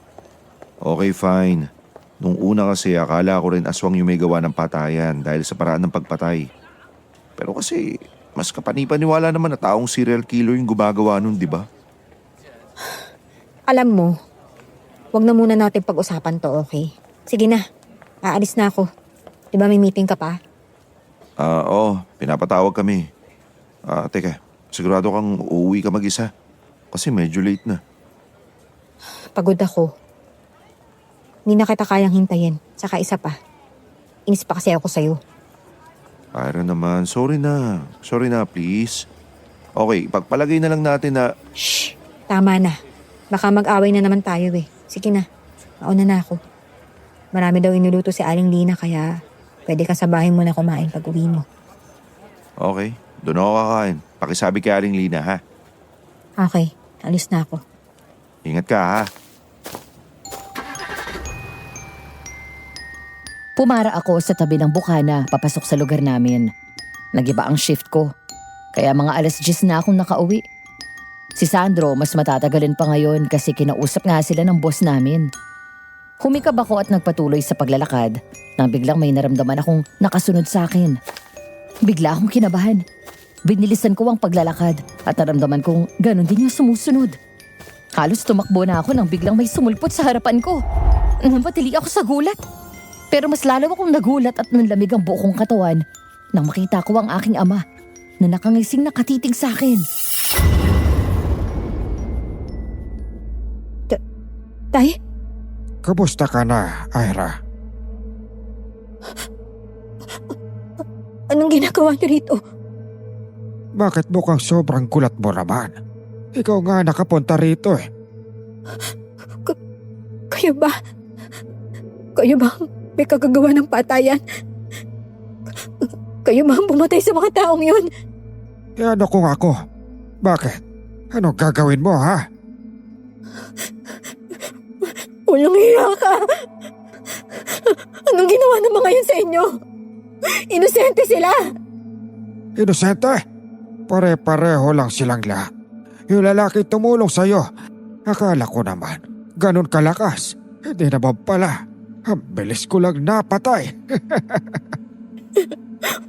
Okay, fine. Nung una kasi akala ko rin aswang yung may gawa ng patayan dahil sa paraan ng pagpatay. Pero kasi mas kapanipaniwala naman na taong serial killer yung gumagawa nun, di ba? Alam mo, wag na muna natin pag-usapan to, okay? Sige na, aalis na ako. Di ba may meeting ka pa? Oo, pinapatawag kami. Teka, sigurado kang uuwi ka mag-isa. Kasi medyo late na. Pagod ako. Hindi na kita kayang hintayin. Saka isa pa. Inis pa kasi ako sa'yo. Ira naman, sorry na. Sorry na, please. Okay, pagpalagay na lang natin na... Shh! Tama na. Baka mag-away na naman tayo eh. Sige na, mauna na ako. Marami daw inuluto si Aling Lina kaya pwede ka sa bahay muna kumain pag uwi mo. Okay, doon ako kakain. Pakisabi kay Aling Lina, ha? Okay, alis na ako. Ingat ka, ha? Pumara ako sa tabi ng bukana papasok sa lugar namin. Nagiba ang shift ko. Kaya mga 10:00 na akong nakauwi. Si Sandro mas matatagalin pa ngayon kasi kinausap nga sila ng boss namin. Humikab ako at nagpatuloy sa paglalakad nang biglang may naramdaman akong nakasunod sa akin. Bigla akong kinabahan. Binilisan ko ang paglalakad at naramdaman kong ganun din yung sumusunod. Halos tumakbo na ako nang biglang may sumulpot sa harapan ko. Nampatili ako sa gulat. Pero mas lalo akong nagulat at nanlamig ang buong katawan nang makita ko ang aking ama na nakangising nakatitig sa akin. Tay? Kamusta ka na, Ira? Anong ginagawa niyo rito? Bakit mukhang sobrang gulat mo naman? Ikaw nga nakapunta rito eh. Kayo ba? Kayo ba ang may kagagawa ng patayan? Kayo ba ang pumatay sa mga taong yun? E ano kung ako? Bakit? Anong gagawin mo, ha? Walang hiya ka! Anong ginawa ng mga yun sa inyo? Inosente sila! Inosente? Pare-pareho lang silang lahat. Yung lalaki tumulong sa'yo. Akala ko naman, ganun kalakas. Hindi naman pala. Ang bilis ko lang napatay.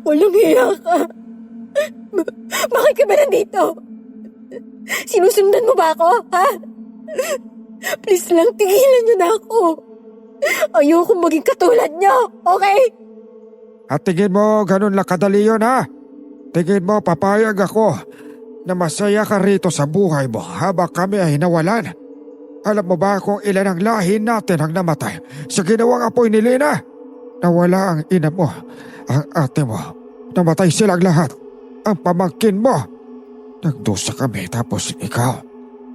Walang hiya ka! Bakit ka ba nandito? Sinusundan mo ba ako, ha? Please lang, tigilan niyo na ako. Ayoko maging katulad niyo, okay? At tingin mo, ganun lang kadali yun, ha? Tingin mo, papayag ako na masaya ka rito sa buhay mo habang kami ay nawalan. Alam mo ba kung ilan ang lahi natin ang namatay sa ginawang apoy ni Lina? Nawala ang ina mo, ang ate mo. Namatay silang lahat. Ang pamangkin mo. Nagdusa kami tapos ikaw.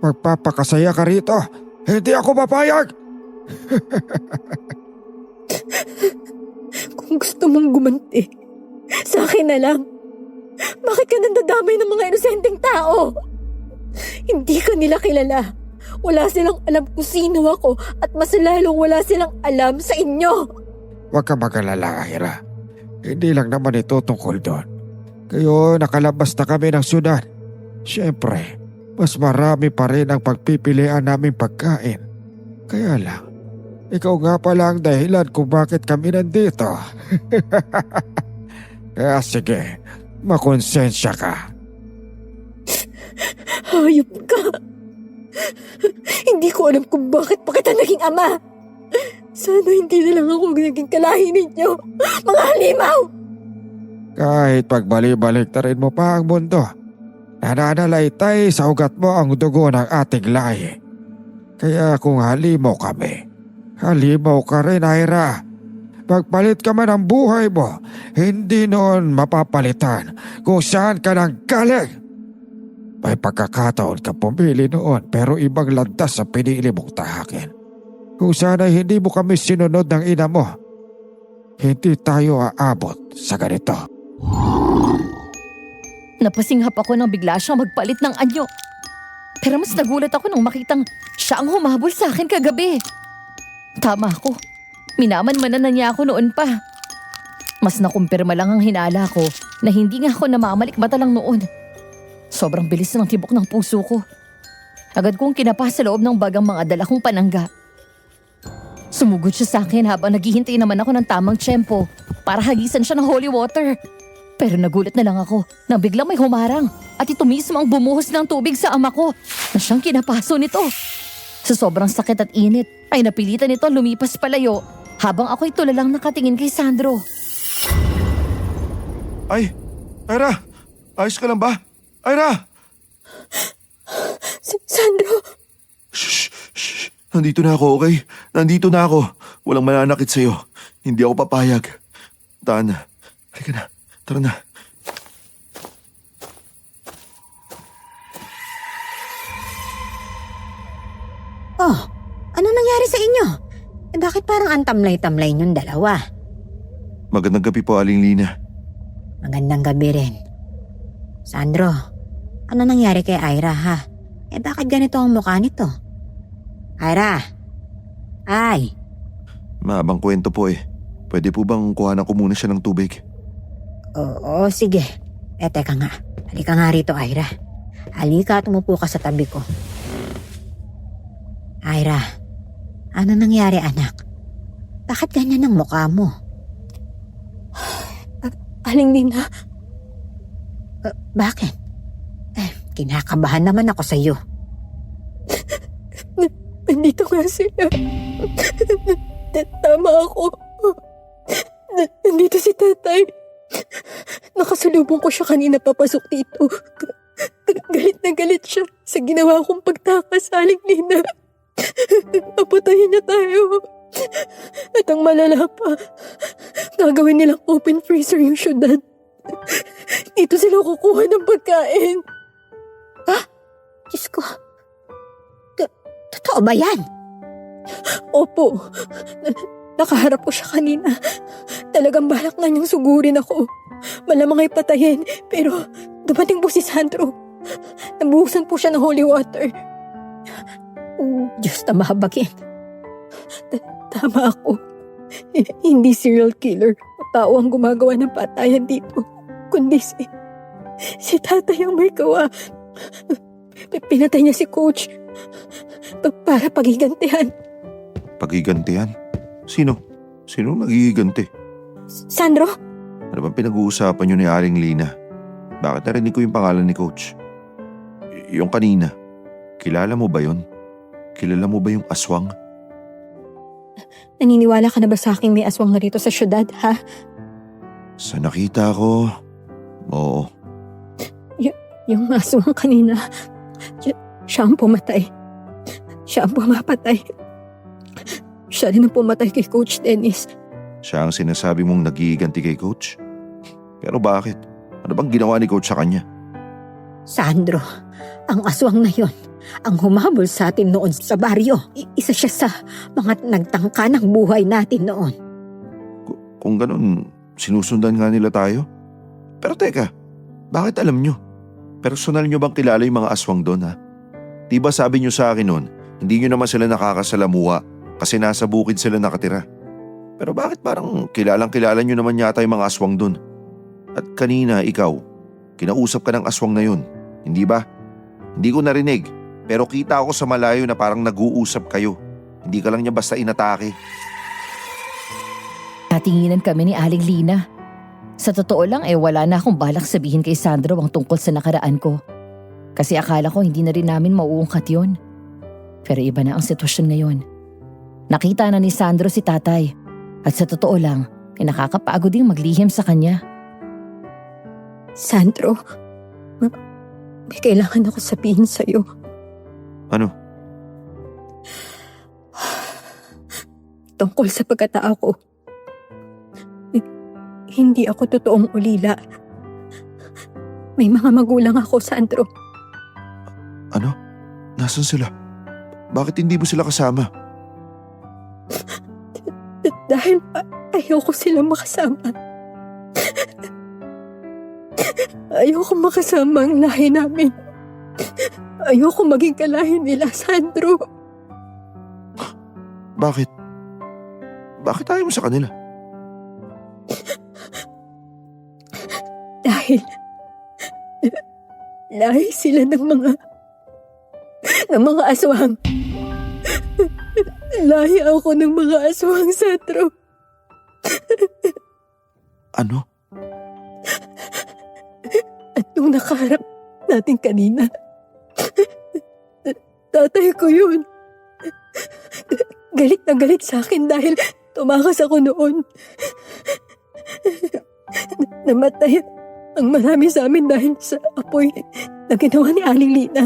Magpapakasaya ka rito. Hindi ako papayag. Kung gusto mong gumanti, sa akin na lang. Bakit ka nandadamay ng mga inosenteng tao? Hindi ka nila kilala. Wala silang alam kung sino ako at mas lalong wala silang alam sa inyo. Huwag ka mag-alala, Ira. Hindi lang naman ito tungkol doon. Kayo nakalabas na kami ng syudad. Siyempre, mas marami pa rin ang pagpipilian naming pagkain. Kaya lang, ikaw nga pala ang dahilan kung bakit kami nandito. Kaya sige, makonsensya ka. Hayop ka. Hindi ko alam kung bakit pa kita naging ama. Sana hindi na lang ako naging kalahi ninyo. Mga halimaw! Kahit pagbalik-balik na rin mo pa ang mundo, nananalaytay sa ugat mo ang dugo ng ating lahi. Kaya kung halimaw kami, halimaw ka rin, Ira. Pagpalit ka man ang buhay mo, hindi noon mapapalitan kung saan ka nang galing. May pagkakataon ka pumili noon pero ibang landas ang pinili mong tahakin. Kung sana hindi mo kami sinunod ng ina mo, hindi tayo aabot sa ganito. Napasinghap ako nang bigla siyang magpalit ng anyo. Pero mas nagulat ako nang makitang siya ang humabol sa akin kagabi. Tama ako. Minaman-manan na niya ako noon pa. Mas nakumpirma lang ang hinala ko na hindi nga ako namamalik mata lang noon. Sobrang bilis ng tibok ng puso ko. Agad kong kinapa sa loob ng bag ang mga dala kong panangga. Sumugod siya sa akin habang naghihintay naman ako ng tamang tiyempo para hagisan siya ng holy water. Pero nagulat na lang ako nang biglang may humarang at ito mismo ang bumuhos ng tubig sa ama ko na siyang kinapaso nito. Sa sobrang sakit at init ay napilitan nito lumipas palayo habang ako'y tulalang nakatingin kay Sandro. Ay, Ira! Ayos ka lang ba? Ira! Sandro! Shh! Shh! Nandito na ako, okay? Nandito na ako. Walang mananakit sa'yo. Hindi ako papayag. Taan na. Halika na. Tara na. Oh, ano nangyari sa inyo? Bakit parang ang tamlay-tamlay niyong dalawa? Magandang gabi po, Aling Lina. Magandang gabi rin. Sandro, ano nangyari kay Ira ha? Bakit ganito ang mukha nito? Ira! Ay! Maabang kwento po eh. Pwede po bang kuhanan ko muna siya ng tubig? Oo, sige. Teka nga. Halika nga rito, Ira. Halika at umupo ka sa tabi ko. Ira, ano nangyari anak? Bakit ganyan ang mukha mo? Aling Lina, Bakit? Kinakabahan naman ako sa iyo. nandito nga sila. Tama ako. Nandito si tatay. Nakasalubong ko siya kanina papasok dito. Galit na galit siya sa ginawa kong pagtakas, Aling Lina. Papatayin niya tayo. At ang malala pa, gagawin nilang open freezer yung syudad. Dito sila kukuha ng pagkain. Diyos ko. Totoo ba yan? Opo. Nakaharap ko siya kanina. Talagang balak na niyang sugurin ako. Malamang ay patayin. Pero dumating po si Sandro. Nabuhusan po siya ng holy water. Diyos na mahabagin. Tama ako. Hindi serial killer o tao ang gumagawa ng patayan dito. Kundi si tatay ang may gawa. Pinatay niya si Coach para pagigantihan. Pagigantihan? Sino? Sino nagigiganti? Sandro? Ano bang pinag-uusapan niyo ni Aling Lina? Bakit narinig ko yung pangalan ni Coach? Yung kanina. Kilala mo ba yon? Kilala mo ba yung aswang? Naniniwala ka na ba sa aking may aswang na rito sa syudad, ha? Sa nakita ko, oo. Yung aswang kanina, siya ang pumatay. Siya ang pumapatay. Siya rin ang pumatay kay Coach Dennis. Siya ang sinasabi mong nagiganti kay Coach? Pero bakit? Ano bang ginawa ni Coach sa kanya? Sandro, ang aswang na yon, ang humabol sa atin noon sa baryo. Isa siya sa mga nagtangka ng buhay natin noon. Kung ganun, sinusundan nga nila tayo? Pero teka, bakit alam nyo? Personal nyo bang kilala yung mga aswang doon, ha? Di ba sabi nyo sa akin noon, hindi nyo naman sila nakakasalamuha kasi nasa bukid sila nakatira. Pero bakit parang kilalang-kilala nyo naman yata yung mga aswang doon? At kanina, ikaw, kinausap ka ng aswang na yun, hindi ba? Hindi ko narinig, pero kita ako sa malayo na parang nag-uusap kayo. Hindi ka lang niya basta inatake. Natinginan kami ni Aling Lina. Sa totoo lang wala na akong balak sabihin kay Sandro ang tungkol sa nakaraan ko. Kasi akala ko hindi na rin namin mauungkat yon. Pero iba na ang sitwasyon ngayon. Nakita na ni Sandro si tatay. At sa totoo lang, nakakapagod ding maglihim sa kanya. Sandro, may kailangan ako sabihin sa'yo. Ano? Tungkol sa pagkatao ko. Hindi ako totoong ulila. May mga magulang ako, Sandro. Ano? Nasaan sila? Bakit hindi mo sila kasama? Dahil ayoko silang makasama. Ayoko makasama ang lahi namin. Ayoko maging kalahi nila, Sandro. Bakit? Bakit ayaw mo sa kanila? Dahil Lahi sila ng mga aswang. Lahi ako ng mga aswang, Sandro. Ano? At nung nakaharap natin kanina, tatay ko yun. Galit na galit sa akin dahil tumakas ako noon. Namatay ang marami sa amin dahil sa apoy na ginawa ni Aling Lina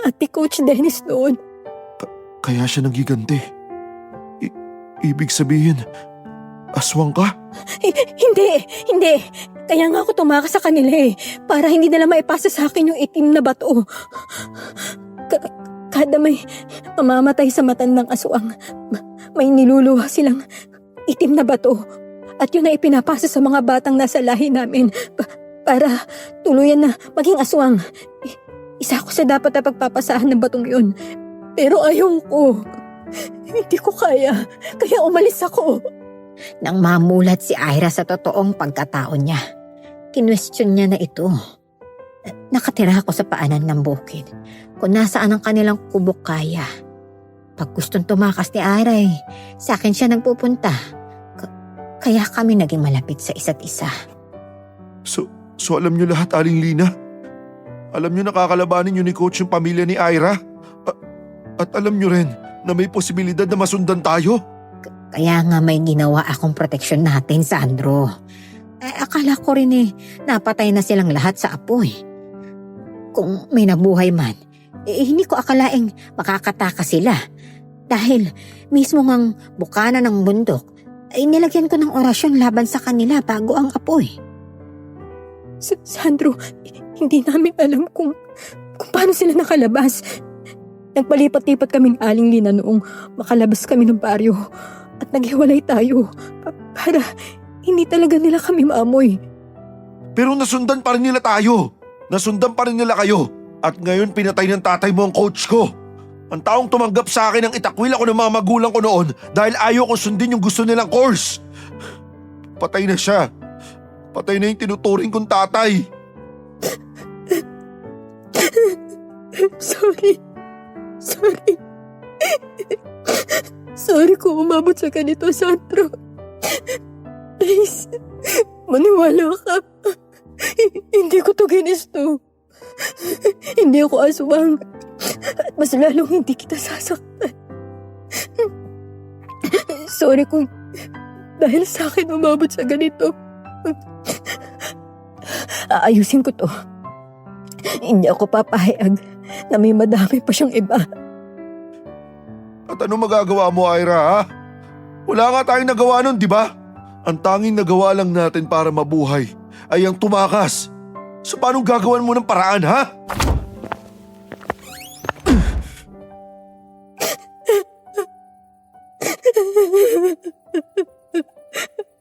at ni Coach Dennis noon. Kaya siya nagiganti. Ibig sabihin, aswang ka? Hindi. Kaya nga ako tumakas sa kanila para hindi nila maipasa sa akin yung itim na bato. Kada may mamamatay sa matandang aswang, may niluluwa silang itim na bato. At yun na ipinapasa sa mga batang nasa lahi namin para tuluyan na maging aswang. Isa ako sa dapat na pagpapasahan ng batong yun. Pero ayaw ko. Hindi ko kaya. Kaya umalis ako. Nang mamulat si Ira sa totoong pagkatao niya, kinwestiyon niya na ito. Nakatira ako sa paanan ng bukid. Kung nasaan ang kanilang kubok kaya. Pag gustong tumakas ni Ira sa akin siya nagpupunta. Kaya kami naging malapit sa isa't isa. So alam niyo lahat, Aling Lina? Alam niyo nakakalabanin niyo ni Coach yung pamilya ni Ira? At alam niyo rin na may posibilidad na masundan tayo? Kaya nga may ginawa akong proteksyon natin, Sandro. Akala ko rin napatay na silang lahat sa apoy. Kung may nabuhay man, hindi ko akalaing makakatakas sila. Dahil mismo ngang bukana ng bundok, ay nilagyan ko ng orasyon laban sa kanila bago ang apoy. Sandro, hindi namin alam kung paano sila nakalabas. Nagpalipat-lipat kaming Aling Lina noong makalabas kami ng baryo at naghiwalay tayo para hindi talaga nila kami maamoy. Pero nasundan pa rin nila tayo. Nasundan pa rin nila kayo. At ngayon pinatay ng tatay mo ang coach ko. Ang taong tumanggap sa akin ng itakwil ako ng mga magulang ko noon dahil ayaw ko sundin yung gusto nilang course. Patay na siya. Patay na yung tinuturing kong tatay. Sorry kung umabot sa ganito, Sandro. Please, maniwala ka. Hindi ko to ginusto. Hindi ako aswang. At mas lalong hindi kita sasaktan. Sorry kung dahil sa akin umabot sa ganito. Aayusin ko to. Hindi ako papayag na may madami pa siyang iba. At ano magagawa mo, Ira, ha? Wala nga tayong nagawa nun, di ba? Ang tanging nagawa lang natin para mabuhay ay ang tumakas. So paano gagawan mo ng paraan, ha?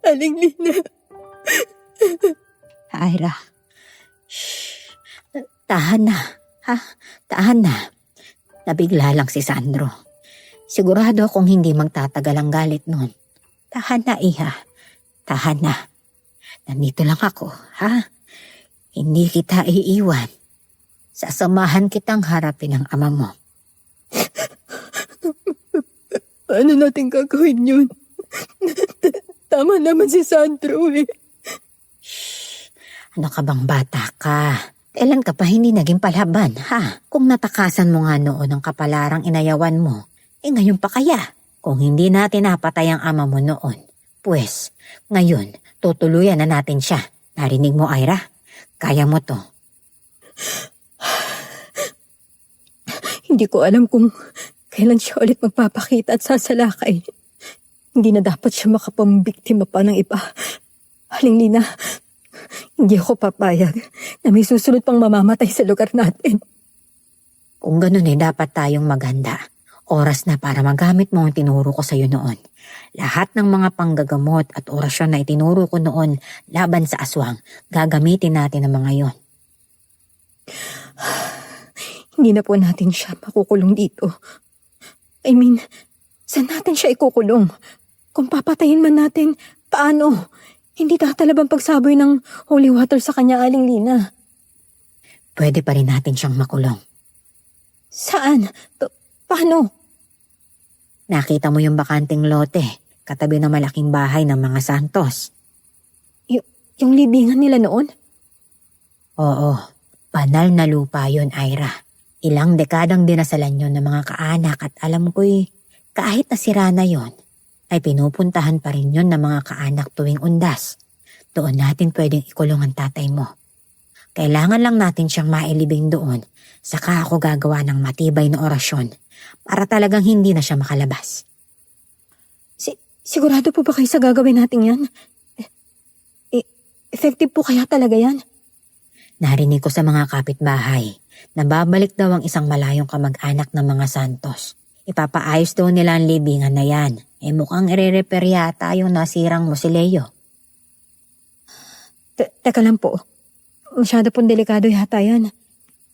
Aling Lina. Ira. Shh. Tahan na. Ha? Tahan na. Nabigla lang si Sandro. Sigurado akong hindi magtatagal ang galit nun. Tahan na, Iha. Tahan na. Nandito lang ako, ha? Hindi kita iiwan. Sasamahan kitang harapin ang ama mo. Paano natin gagawin yun? Tama naman si Sandro Shh! Ano ka bang bata ka? Kailan ka pa hindi naging palaban, ha? Kung natakasan mo nga noon ang kapalarang inayawan mo, ngayon pa kaya? Kung hindi natin napatay ang ama mo noon, pues, ngayon, tutuluyan na natin siya. Narinig mo, Ira? Kaya mo to. Hindi ko alam kung kailan siya ulit magpapakita at sasalakay. Hindi na dapat siya makapambiktima pa ng iba. Aling Lina, hindi ako papayag na may susunod pang mamamatay sa lugar natin. Kung ganun dapat tayong maghanda. Oras na para magamit mo ang tinuro ko sa iyo noon. Lahat ng mga panggagamot at orasyon na itinuro ko noon laban sa aswang, gagamitin natin ang mga yon. Hindi na po natin siya makukulong dito. I mean, saan natin siya ikukulong? Kung papatayin man natin, paano? Hindi tatalab ang pagsaboy ng holy water sa kanya, Aling Lina. pwede pa rin natin siyang makulong. Saan? Paano? Nakita mo yung bakanting lote, katabi ng malaking bahay ng mga Santos. Yung libingan nila noon? Oo, banal na lupa yun, Ira. Ilang dekadang dinasalan yun ng mga kaanak at alam ko'y kahit nasira na yun, ay pinupuntahan pa rin yun ng mga kaanak tuwing undas. Doon natin pwedeng ikulong ang tatay mo. Kailangan lang natin siyang mailibing doon, saka ako gagawa ng matibay na orasyon para talagang hindi na siya makalabas. Sigurado po ba kayo sa gagawin natin yan? Effective po kaya talaga yan? Narinig ko sa mga kapitbahay na babalik daw ang isang malayong kamag-anak ng mga Santos. Ipapaayos daw nila ang libingan na yan. Mukhang ire-repair yata yung nasirang mausoleo. Teka lang po. Masyado pong delikado yata yan.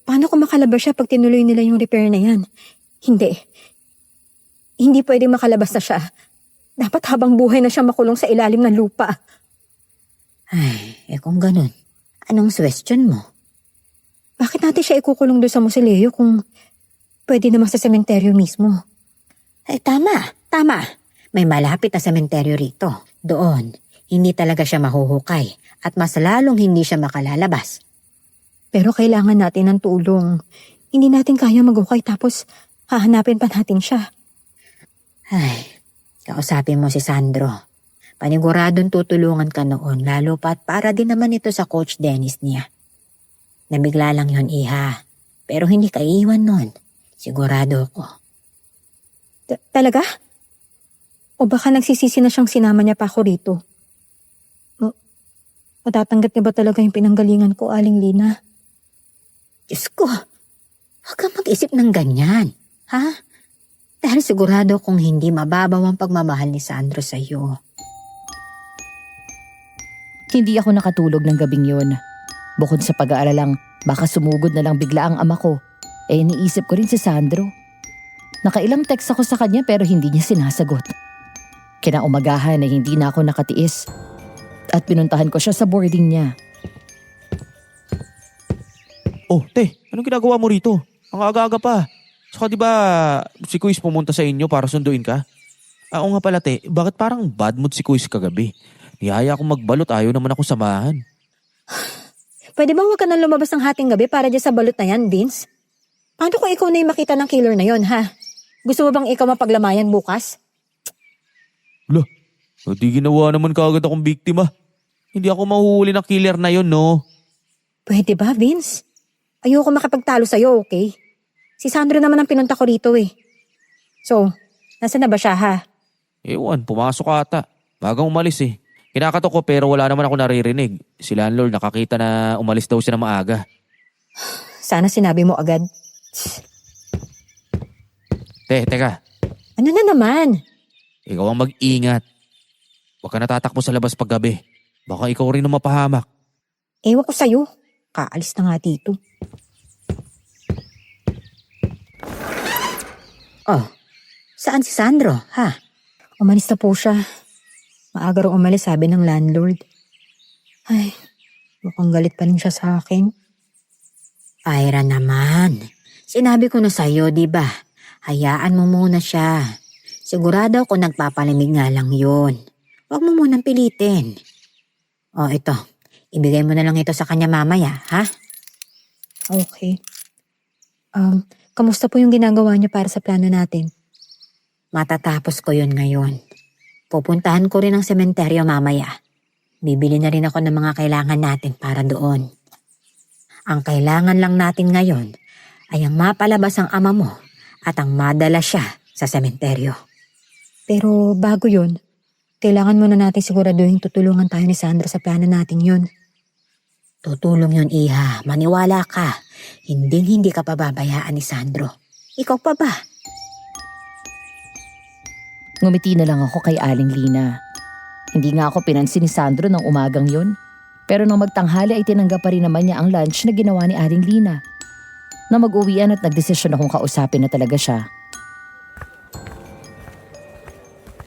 Paano kung makalabas siya pag tinuloy nila yung repair na yan? Hindi. Hindi pwedeng makalabas na siya. Dapat habang buhay na siya makulong sa ilalim ng lupa. Ay, kung ganun, anong question mo? Bakit natin siya ikukulong doon sa mausoleo kung pwede naman sa sementeryo mismo? Tama. May malapit na sementeryo rito. Doon, hindi talaga siya mahuhukay at mas lalong hindi siya makalalabas. Pero kailangan natin ng tulong. Hindi natin kaya maghukay tapos hahanapin pa natin siya. Ay, kausapin mo si Sandro. Paniguradong tutulungan ka noon, lalo pat para din naman ito sa Coach Dennis niya. Nabigla lang yun, Iha. Pero hindi ka iiwan nun. Sigurado ako. Talaga? O baka nagsisisi na siyang sinama niya pa ako rito? Matatanggap niya ba talaga yung pinanggalingan ko, Aling Lina? Diyos ko, huwag kang mag-isip ng ganyan, ha? Dahil sigurado kung hindi mababaw ang pagmamahal ni Sandro sa iyo. Hindi ako nakatulog ng gabing yun. Bukod sa pag-aalalang baka sumugod na lang bigla ang ama ko, iniisip ko rin si Sandro. Nakailang text ako sa kanya pero hindi niya sinasagot. Kinaumagahan na hindi na ako nakatiis at pinuntahan ko siya sa boarding niya. Oh, te, anong ginagawa mo rito? Ang aga-aga pa. Saka di ba si Kuis pumunta sa inyo para sunduin ka? Oo nga pala, te, bakit parang bad mood si Kuis kagabi? Niyaya akong magbalot, ayaw naman ako samahan. Pwede bang huwag ka nang lumabas ng hating gabi para dyan sa balot na yan, Vince? Paano kung ikaw na yung makita ng killer na yon, ha? Gusto mo bang ikaw mapaglamayan bukas? Lah, di ginawa naman kaagad akong biktima. Hindi ako mahuhuli ng killer na yon, no? Pwede ba, Vince? Ayoko makipagtalo sa'yo, okay? Si Sandro naman ang pinunta ko rito, eh. So, nasa na ba siya, ha? Ewan, pumasok ata. Bagang umalis eh. Kinakatok ko pero wala naman ako naririnig. Si landlord nakakita na umalis daw siya na maaga. Sana sinabi mo agad. Teka. Ano na naman? Ikaw ang mag-ingat. Huwag ka natatakbo sa labas paggabi. Baka ikaw rin ang mapahamak. Ewan ko sa'yo. Kaalis na nga dito. Oh, saan si Sandro, ha? Umalis na po siya. Maaga rin umalis, sabi ng landlord. Ay, mukhang galit pa rin siya sa akin. Ira naman. Sinabi ko na sa'yo, di ba? Hayaan mo muna siya. Sigurado ako nagpapalamig nga lang yun. Huwag mo munang pilitin. Oh, ito. Ibigay mo na lang ito sa kanya mamaya, ha? Okay. Kamusta po yung ginagawa niyo para sa plano natin? Matatapos ko yun ngayon. Pupuntahan ko rin ang sementeryo mamaya. Bibili na rin ako ng mga kailangan natin para doon. Ang kailangan lang natin ngayon ay ang mapalabas ang ama mo at ang madala siya sa sementeryo. Pero bago yun, kailangan muna natin siguraduhin tutulungan tayo ni Sandra sa plano natin yun. Tutulong yun, Iha. Maniwala ka. Hindi ka pababayaan ni Sandro. Ikaw pa ba? Ngumiti na lang ako kay Aling Lina. Hindi nga ako pinansin ni Sandro ng umagang yun. Pero nang magtanghali ay tinanggap pa rin naman niya ang lunch na ginawa ni Aling Lina. Na mag-uwian at nagdesisyon akong kausapin na talaga siya.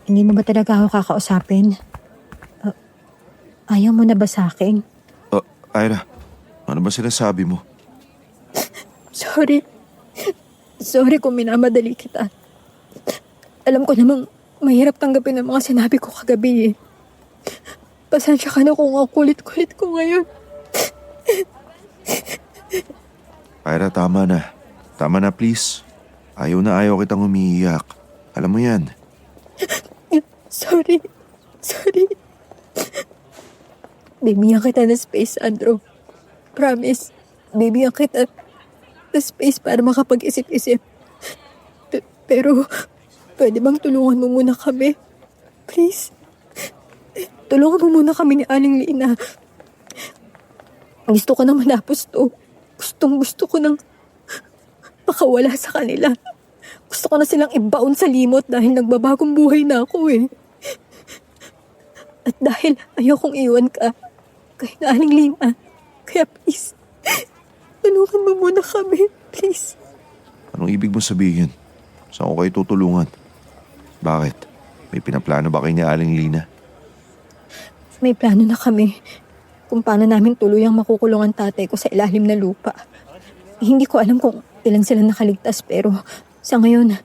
Hindi mo ba talaga ako kakausapin? Ayaw mo na ba sa akin? Ira, ano ba sinasabi mo? Sorry. Sorry kung minamadali kita. Alam ko namang mahirap tanggapin ang mga sinabi ko kagabi eh. Pasensya ka na kung ang kulit-kulit ko ngayon. Ira, tama na. Tama na, please. Ayaw na ayaw kitang umiiyak. Alam mo yan. Sorry. Sorry. Bibigyan kita ng space, Andrew. Promise. Bibigyan kita ng space para makapag-isip-isip. Pero, pwede bang tulungan mo muna kami? Please. Tulungan mo muna kami ni Aling Lina. Gusto ko nang manapos to. Gusto ko nang makawala sa kanila. Gusto ko na silang ibaon sa limot dahil nagbabagong buhay na ako eh. At dahil ayokong iwan ka kay Aling Lina. Kaya please, tulungan mo muna kami. Please. Anong ibig mo sabihin? Saan ko kayo tutulungan? Bakit? May pinaplano ba kayo ni Aling Lina? May plano na kami kung paano namin tuluyang makukulong ang tatay ko sa ilalim na lupa. Hindi ko alam kung ilan sila nakaligtas pero sa ngayon,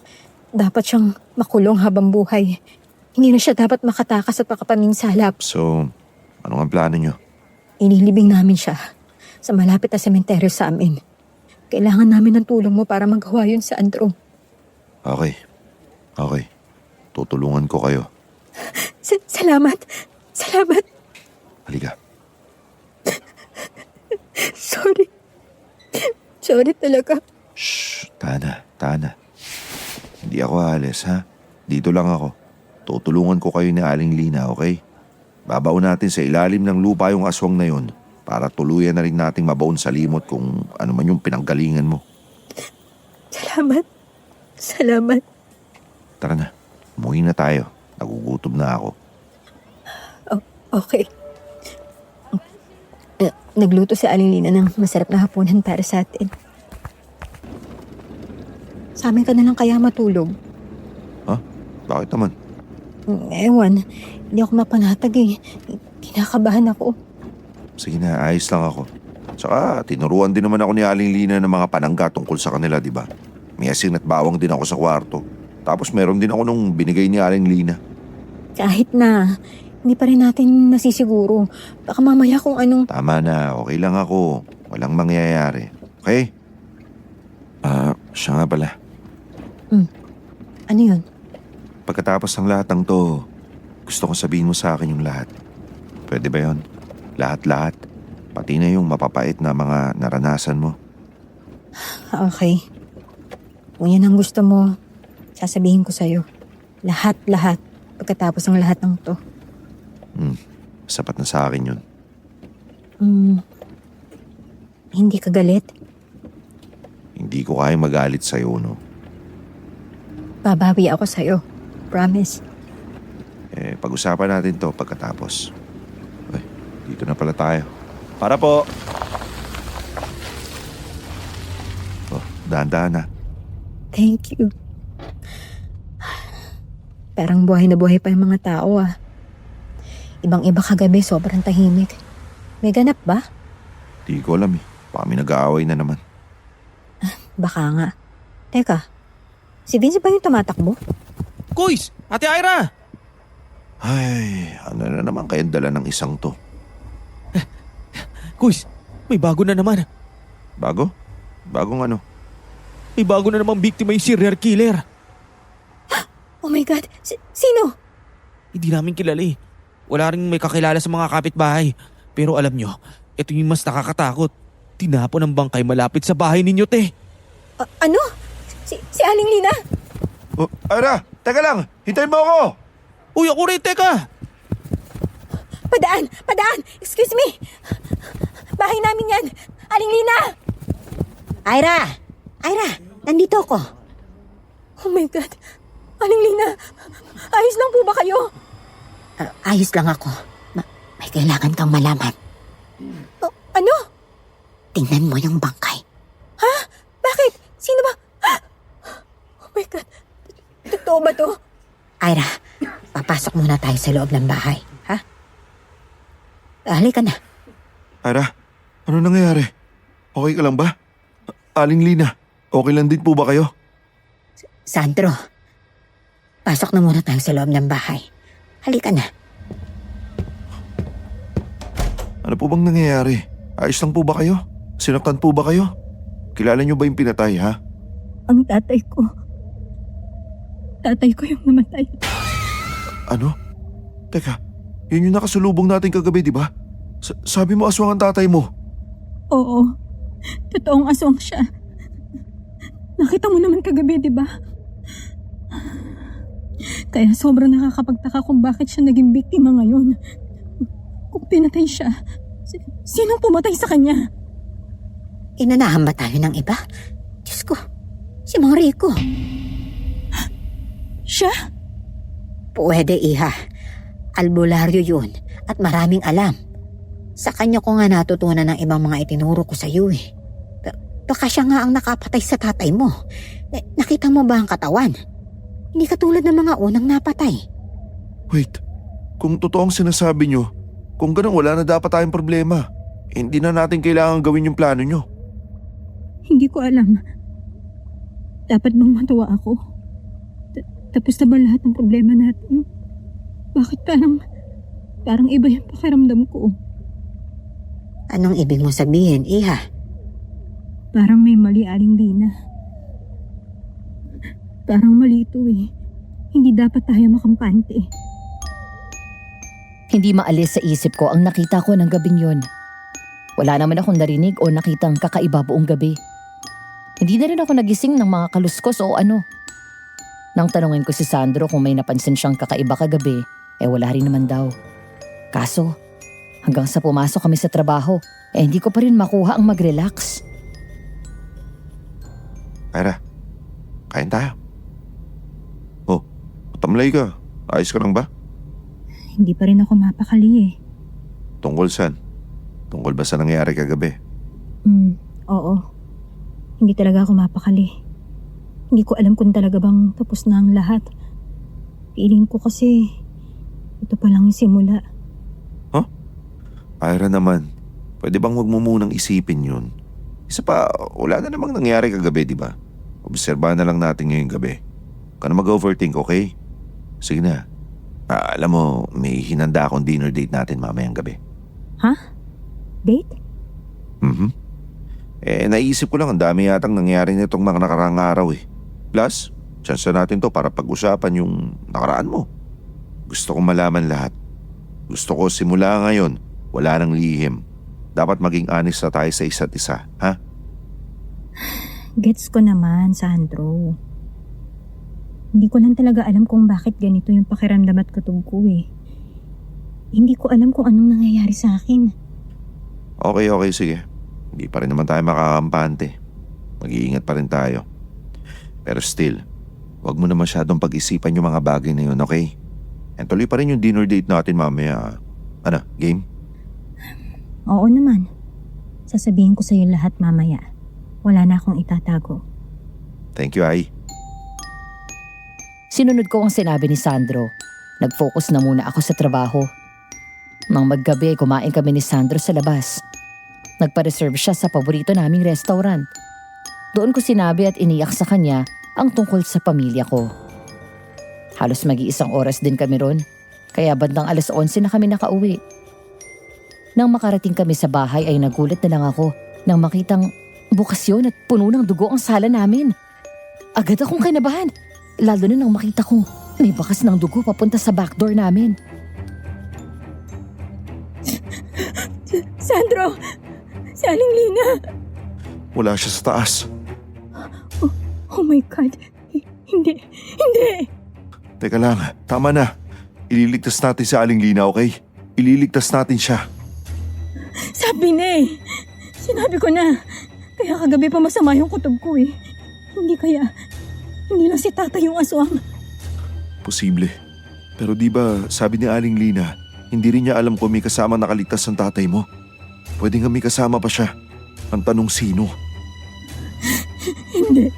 dapat siyang makulong habang buhay. Hindi na siya dapat makatakas at makapaminsala. So, ano ang plano nyo? Inilibing namin siya sa malapit na sementeryo sa amin. Kailangan namin ng tulong mo para magawa yun sa Andrew. Okay. Okay. Tutulungan ko kayo. Salamat. Salamat. Halika. Sorry. Sorry talaga. Shh, Tana. Hindi ako aalis, ha? Dito lang ako. Tutulungan ko kayo ni Aling Lina, okay? Babaon natin sa ilalim ng lupa yung aswang na yun para tuluyan na rin nating mabaon sa limot kung ano man yung pinanggalingan mo. Salamat. Salamat. Tara na, umuwi na tayo. Nagugutom na ako. Okay. Nagluto si Aling Lina ng masarap na hapunan para sa atin. Sa amin ka na lang kaya matulog. Ha? Bakit naman? Ewan, hindi ako mapanatag eh. Kinakabahan ako. Sige na, ayos lang ako. Tsaka, tinuruan din naman ako ni Aling Lina ng mga panangga tungkol sa kanila, di ba? May asin at bawang din ako sa kwarto. Tapos meron din ako nung binigay ni Aling Lina. Kahit na, hindi pa rin natin nasisiguro. Baka mamaya kung anong... Tama na, okay lang ako. Walang mangyayari. Okay? Siya nga pala. Ano yun? Pagkatapos ng lahat ng to, gusto ko sabihin mo sa akin yung lahat. Pwede ba yon? Lahat-lahat. Pati na yung mapapait na mga naranasan mo. Okay. Kung yan ang gusto mo, sasabihin ko sa'yo. Lahat-lahat. Pagkatapos ng lahat ng to. Sapat na sa akin yun. Hindi ka galit? Hindi ko kayang magalit sa'yo, no? Babawi ako sa'yo. Promise. Pag-usapan natin to pagkatapos. Ay, dito na pala tayo. Para po! Oh, dahan-dahan na. Thank you. Parang buhay na buhay pa yung mga tao ah. Ibang-iba kagabi, sobrang tahimik. May ganap ba? Di ko alam eh. Baka may nag-aaway na naman. Baka nga. Teka, si Vince ba yung tumatakbo? Kuys! Ate Ira! Ay, ano na naman kayang dala ng isang to? Kuys, may bago na naman. Bago? Bagong ano? May bago na namang biktima yung serial killer. Oh my God, sino? Hindi namin kilala eh. Wala rin may kakilala sa mga kapitbahay. Pero alam nyo, ito yung mas nakakatakot. Tinapon ang bangkay malapit sa bahay ninyo, te. Ano? Si Aling Lina? Oh, Ira! Teka lang! Hintayin mo ako! Uy, ako rin, teka! Padaan! Excuse me! Bahay namin yan! Aling Lina! Ira, nandito ako. Oh my God! Aling Lina! Ayos lang po ba kayo? Ayos lang ako. May kailangan kang malaman. Ano? Tingnan mo yung bangkay. Ha? Bakit? Sino ba? Oh my God! Totoo ba to? Ira, papasok muna tayo sa loob ng bahay, ha? Halika na. Ira, ano nangyayari? Okay ka lang ba? Aling Lina. Okay lang din po ba kayo? Sandro, pasok na muna tayo sa loob ng bahay. Halika na. Ano po bang nangyayari? Ayos lang po ba kayo? Sinaktan po ba kayo? Kilala niyo ba yung pinatay, ha? Ang tatay ko. Tatay ko yung namatay. Ano? Teka, yun yung nakasulubong natin kagabi, di ba? Sabi mo aswang ang tatay mo. Oo. Totoong aswang siya. Nakita mo naman kagabi, di ba? Kaya sobrang nakakapagtaka kung bakit siya naging biktima ngayon. Kung pinatay siya, sinong pumatay sa kanya? Inanahan ba tayo ng iba? Diyos ko, si Mang Rico. Siya? Pwede, Iha. Albularyo yun at maraming alam. Sa kanya ko nga natutunan ng ibang mga itinuro ko sa iyo eh. Baka siya nga ang nakapatay sa tatay mo. Nakita mo ba ang katawan? Hindi katulad ng mga unang napatay. Wait, kung totoong sinasabi nyo, kung ganun wala na dapat tayong problema. Hindi na natin kailangan gawin yung plano nyo. Hindi ko alam. Dapat bang matuwa ako? Tapos na ba lahat ng problema natin? Bakit parang iba yung pakiramdam ko? Anong ibig mo sabihin, Iha? Parang may mali, Aling Lina. Parang mali ito eh. Hindi dapat tayo makampante. Hindi maalis sa isip ko ang nakita ko ng gabing yun. Wala naman akong narinig o nakitang kakaiba buong gabi. Hindi na rin ako nagising ng mga kaluskos o ano. Nang tanungin ko si Sandro kung may napansin siyang kakaiba kagabi, wala rin naman daw. Kaso, hanggang sa pumasok kami sa trabaho, hindi ko pa rin makuha ang mag-relax. Ira, kain tayo. Oh, matamlay ka. Ayos ka lang ba? Hindi pa rin ako mapakali eh. Tungkol saan? Tungkol ba sa nangyari kagabi? Oo. Hindi talaga ako mapakali. Hindi ko alam kung talaga bang tapos na ang lahat. Feeling ko kasi ito pa lang yung simula. Ira naman, pwede bang wag mo munang isipin yun? Isa pa, wala na namang nangyari kagabi, di ba? Obserbahan na lang natin ngayong gabi. Huwag ka na mag-overthink, okay? Sige na. Alam mo, may hinanda akong dinner date natin mamayang gabi. Date? Naisip ko lang ang dami yatang nangyari nitong mga nakaraang araw eh. Plus, chance na natin to para pag-usapan yung nakaraan mo. Gusto kong malaman lahat. Gusto ko simula ngayon, wala nang lihim. Dapat maging honest na tayo sa isa't isa, ha? Gets ko naman, Sandro. Hindi ko lang talaga alam kung bakit ganito yung pakiramdam at kutob ko eh. Hindi ko alam kung anong nangyayari sa akin. Okay, sige. Hindi pa rin naman tayo makakampante. Mag-iingat pa rin tayo. Pero still, wag mo na masyadong pag-isipan yung mga bagay na yun, okay? And tuloy pa rin yung dinner date natin mamaya. Ano, game? Oo naman. Sasabihin ko sa'yo lahat mamaya. Wala na akong itatago. Thank you, Ai. Sinunod ko ang sinabi ni Sandro. Nag-focus na muna ako sa trabaho. Nang maggabi, kumain kami ni Sandro sa labas. Nagpa-reserve siya sa paborito naming restaurant. Doon ko sinabi at iniyak sa kanya ang tungkol sa pamilya ko. Halos mag-iisang oras din kami ron, kaya bandang 11:00 na kami nakauwi. Nang makarating kami sa bahay ay nagulat na lang ako nang makitang bukas yun at puno ng dugo ang sala namin. Agad akong kinabahan, lalo na nang makita kong may bakas ng dugo papunta sa backdoor namin. Sandro! Si Aling Lina! Wala siya sa taas. Oh my God! Hindi! Teka lang, tama na. Ililigtas natin si Aling Lina, okay? Ililigtas natin siya. Sabi na eh! Sinabi ko na! Kaya kagabi pa masama yung kutob ko eh. Hindi lang si tata yung aswang. Posible. Pero di ba sabi ni Aling Lina, hindi rin niya alam kung may kasama nakaligtas ng tatay mo. Pwede nga may kasama pa siya. Ang tanong sino? Hindi.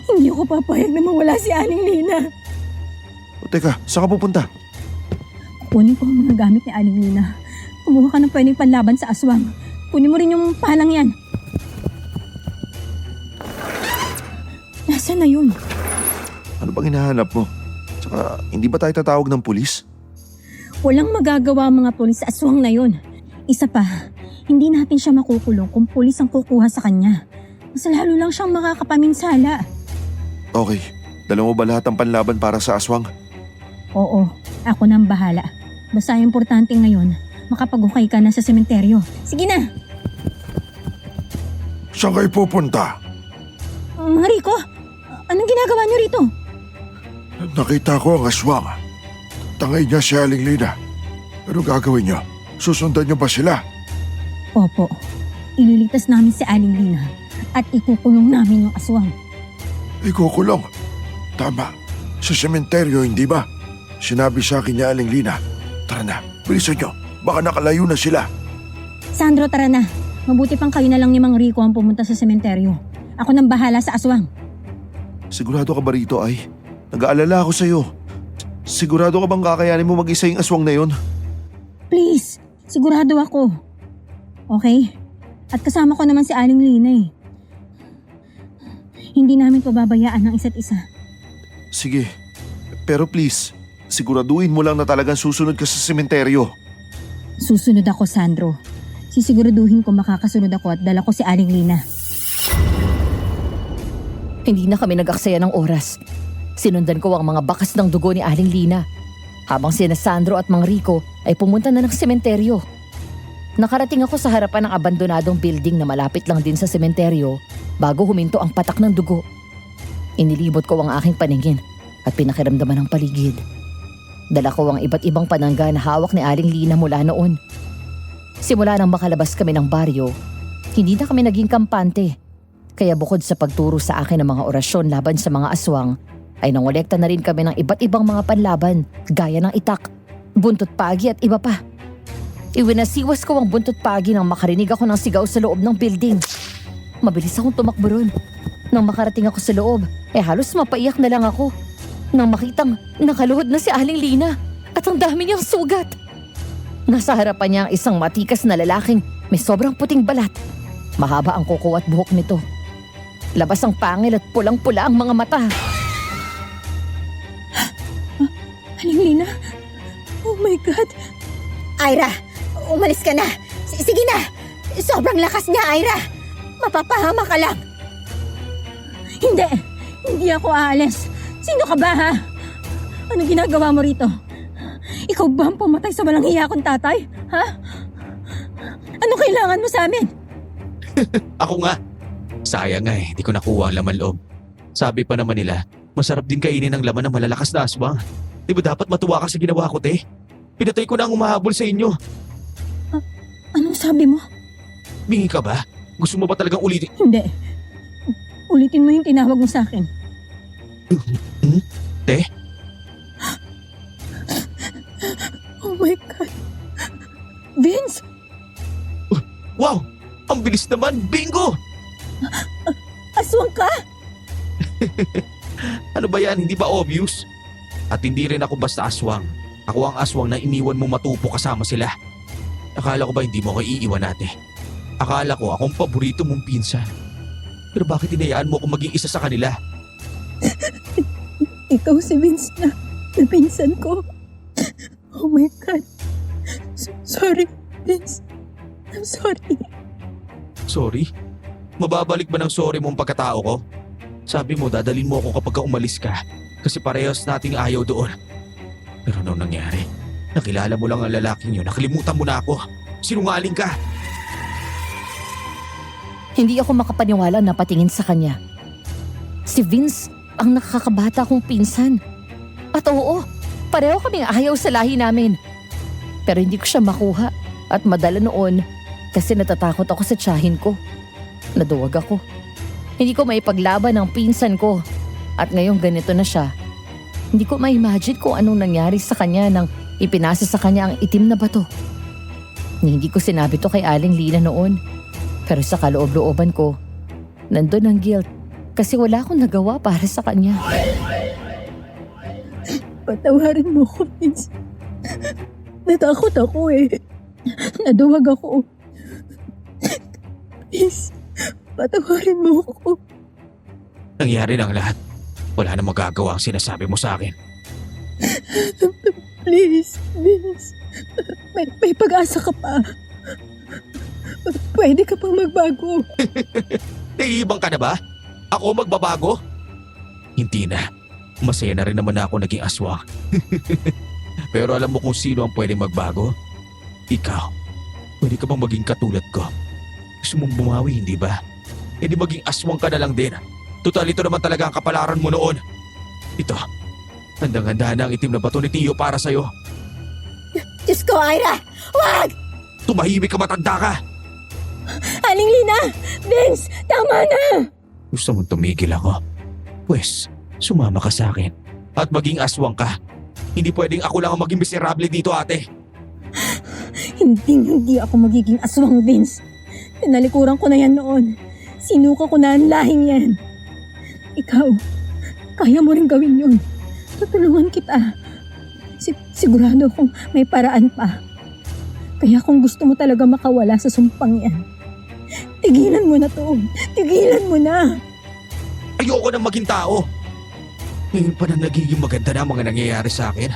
Hindi ako papayag na mawala si Aling Lina. O teka, saan ka pupunta? Kunin ko ang mga gamit ni Aling Lina. Kumuha ka ng pwedeng panlaban sa aswang. Kunin mo rin yung palang yan. na yun. Ano bang hinahanap mo? Tsaka, hindi ba tayo tatawag ng pulis? Walang magagawa ang mga pulis sa aswang na yun. Isa pa, hindi natin siya makukulong kung pulis ang kukuha sa kanya. Mas lalo lang siyang makakapaminsala. Okay, dala mo ba lahat ng panlaban para sa aswang? Oo, ako nang bahala. Basta importante ngayon, makapag-ukay ka na sa sementeryo. Sige na! Saan kayo pupunta? Mga Rico, anong ginagawa niyo rito? Nakita ko ang aswang. Tangay niya si Aling Lina. Ano gagawin niyo? Susundan niyo ba sila? Opo, ililitas namin si Aling Lina at ikukulong namin yung aswang. Ikukulong. Tama. Sa sementeryo, hindi ba? Sinabi sa akin ni Aling Lina. Tara na, bilisan niyo. Baka nakalayo na sila. Sandro, tara na. Mabuti pang kayo na lang ni Mang Rico ang pumunta sa sementeryo. Ako nang bahala sa aswang. Sigurado ka ba rito, ay? Nag-aalala ako sa'yo. Sigurado ka bang kakayanin mo mag-isa yung aswang na yun? Please, sigurado ako. Okay? At kasama ko naman si Aling Lina eh. Hindi namin pababayaan ang isa't isa. Sige, pero please, siguraduhin mo lang na talagang susunod ka sa sementeryo. Susunod ako, Sandro. Sisiguraduhin ko makakasunod ako at dala ko si Aling Lina. Hindi na kami nag-aksaya ng oras. Sinundan ko ang mga bakas ng dugo ni Aling Lina. Habang sina Sandro at Mang Rico ay pumunta na ng sementeryo. Nakarating ako sa harapan ng abandonadong building na malapit lang din sa sementeryo bago huminto ang patak ng dugo. Inilibot ko ang aking paningin at pinakiramdaman ng paligid. Dala ko ang iba't ibang panangga na hawak ni Aling Lina mula noon. Simula nang makalabas kami ng baryo, hindi na kami naging kampante. Kaya bukod sa pagturo sa akin ng mga orasyon laban sa mga aswang, ay nangolekta na rin kami ng iba't ibang mga panlaban gaya ng itak, buntot pagi at iba pa. Iwinasiwas ko ang buntot pagi nang makarinig ako ng sigaw sa loob ng building. Mabilis akong tumakbo ron. Nang makarating ako sa loob, halos mapaiyak na lang ako. Nang makitang nakaluhod na si Aling Lina at ang dami niyang sugat. Nasa harapan niya ang isang matikas na lalaking may sobrang puting balat. Mahaba ang kuko at buhok nito. Labas ang pangil at pulang-pula ang mga mata. Aling Lina? Oh my God! Ira, umalis ka na. Sige na. Sobrang lakas niya, Ira. Mapapahama ka lang. Hindi! Hindi ako aalis. Sino ka ba, ha? Ano ginagawa mo rito? Ikaw ba ang pumatay sa walang hiya kong tatay? Ha? Ano kailangan mo sa amin? Ako nga. Sayang nga hindi ko nakuha ang laman loob. Sabi pa naman nila, masarap din kainin ang laman ng malalakas na aswang. Di ba dapat matuwa ka sa ginawa ko, te? Pinatay ko na ang umahabol sa inyo. Anong sabi mo? Bingi ka ba? Gusto mo ba talagang ulitin? Hindi. Ulitin mo yung tinawag mo sa akin. Te? Oh my God. Vince! Wow! Ang bilis naman! Bingo! Aswang ka? Ano ba yan? Hindi ba obvious? At hindi rin ako basta aswang. Ako ang aswang na iniwan mo matupo kasama sila. Akala ko ba hindi mo ako iiwan ate? Akala ko akong paborito mong pinsan. Pero bakit hinayaan mo akong maging isa sa kanila? Ikaw si Vince na pinsan ko. Oh my God. Sorry, Vince. I'm sorry. Sorry? Mababalik ba ng sorry mong pagkatao ko? Sabi mo dadalhin mo ako kapag umalis ka kasi parehas nating ayaw doon. Pero anong nangyari? Nakilala mo lang ang lalaking yun, nakalimutan mo na ako. Sinungaling ka! Hindi ako makapaniwala na patingin sa kanya. Si Vince ang nakakabata kong pinsan. At oo, pareho kaming ayaw sa lahi namin. Pero hindi ko siya makuha at madala noon kasi natatakot ako sa tiyahin ko. Naduwag ako. Hindi ko maipaglaban ang pinsan ko. At ngayong ganito na siya. Hindi ko ma-imagine kung anong nangyari sa kanya nang ipinasa sa kanya ang itim na bato. Hindi ko sinabi to kay Aling Lina noon. Pero sa kaloob-looban ko, nandun ang guilt kasi wala akong nagawa para sa kanya. Patawarin mo ko, Vince. Natakot ako eh. Naduwag ako. Please, patawarin mo ko. Nangyari ng lahat. Wala na magagawa ang sinasabi mo sa akin. Please, Vince. May pag-asa ka pa. Pwede ka pang magbago. Naiibang ka na ba? Ako magbabago? Hindi na. Masaya na rin naman ako naging aswang. Pero alam mo kung sino ang pwedeng magbago? Ikaw. Pwede ka bang maging katulad ko? Gusto mong bumawi, hindi ba? E di maging aswang ka na lang din. Total, ito naman talaga ang kapalaran mo noon. Ito. Handang-handa na ang itim na bato ni Tio para sa'yo. Diyos ko, Ira! Wag! Tumahimik ka, matanda ka! Aling Lina! Vince! Tama na! Gusto mong tumigil ako? Pwes, sumama ka sa akin. At maging aswang ka. Hindi pwedeng ako lang ang maging miserable dito, ate. Hindi ako magiging aswang, Vince. Tinalikuran ko na yan noon. Sinuka ko na ang lahing yan. Ikaw, kaya mo rin gawin yun. Tutulungan kita. Sigurado akong may paraan pa. Kaya kung gusto mo talaga makawala sa sumpang yan, tigilan mo na to. Tigilan mo na. Ayoko nang maging tao. Ngayon pa na nagiging maganda na ang mga nangyayari sa akin.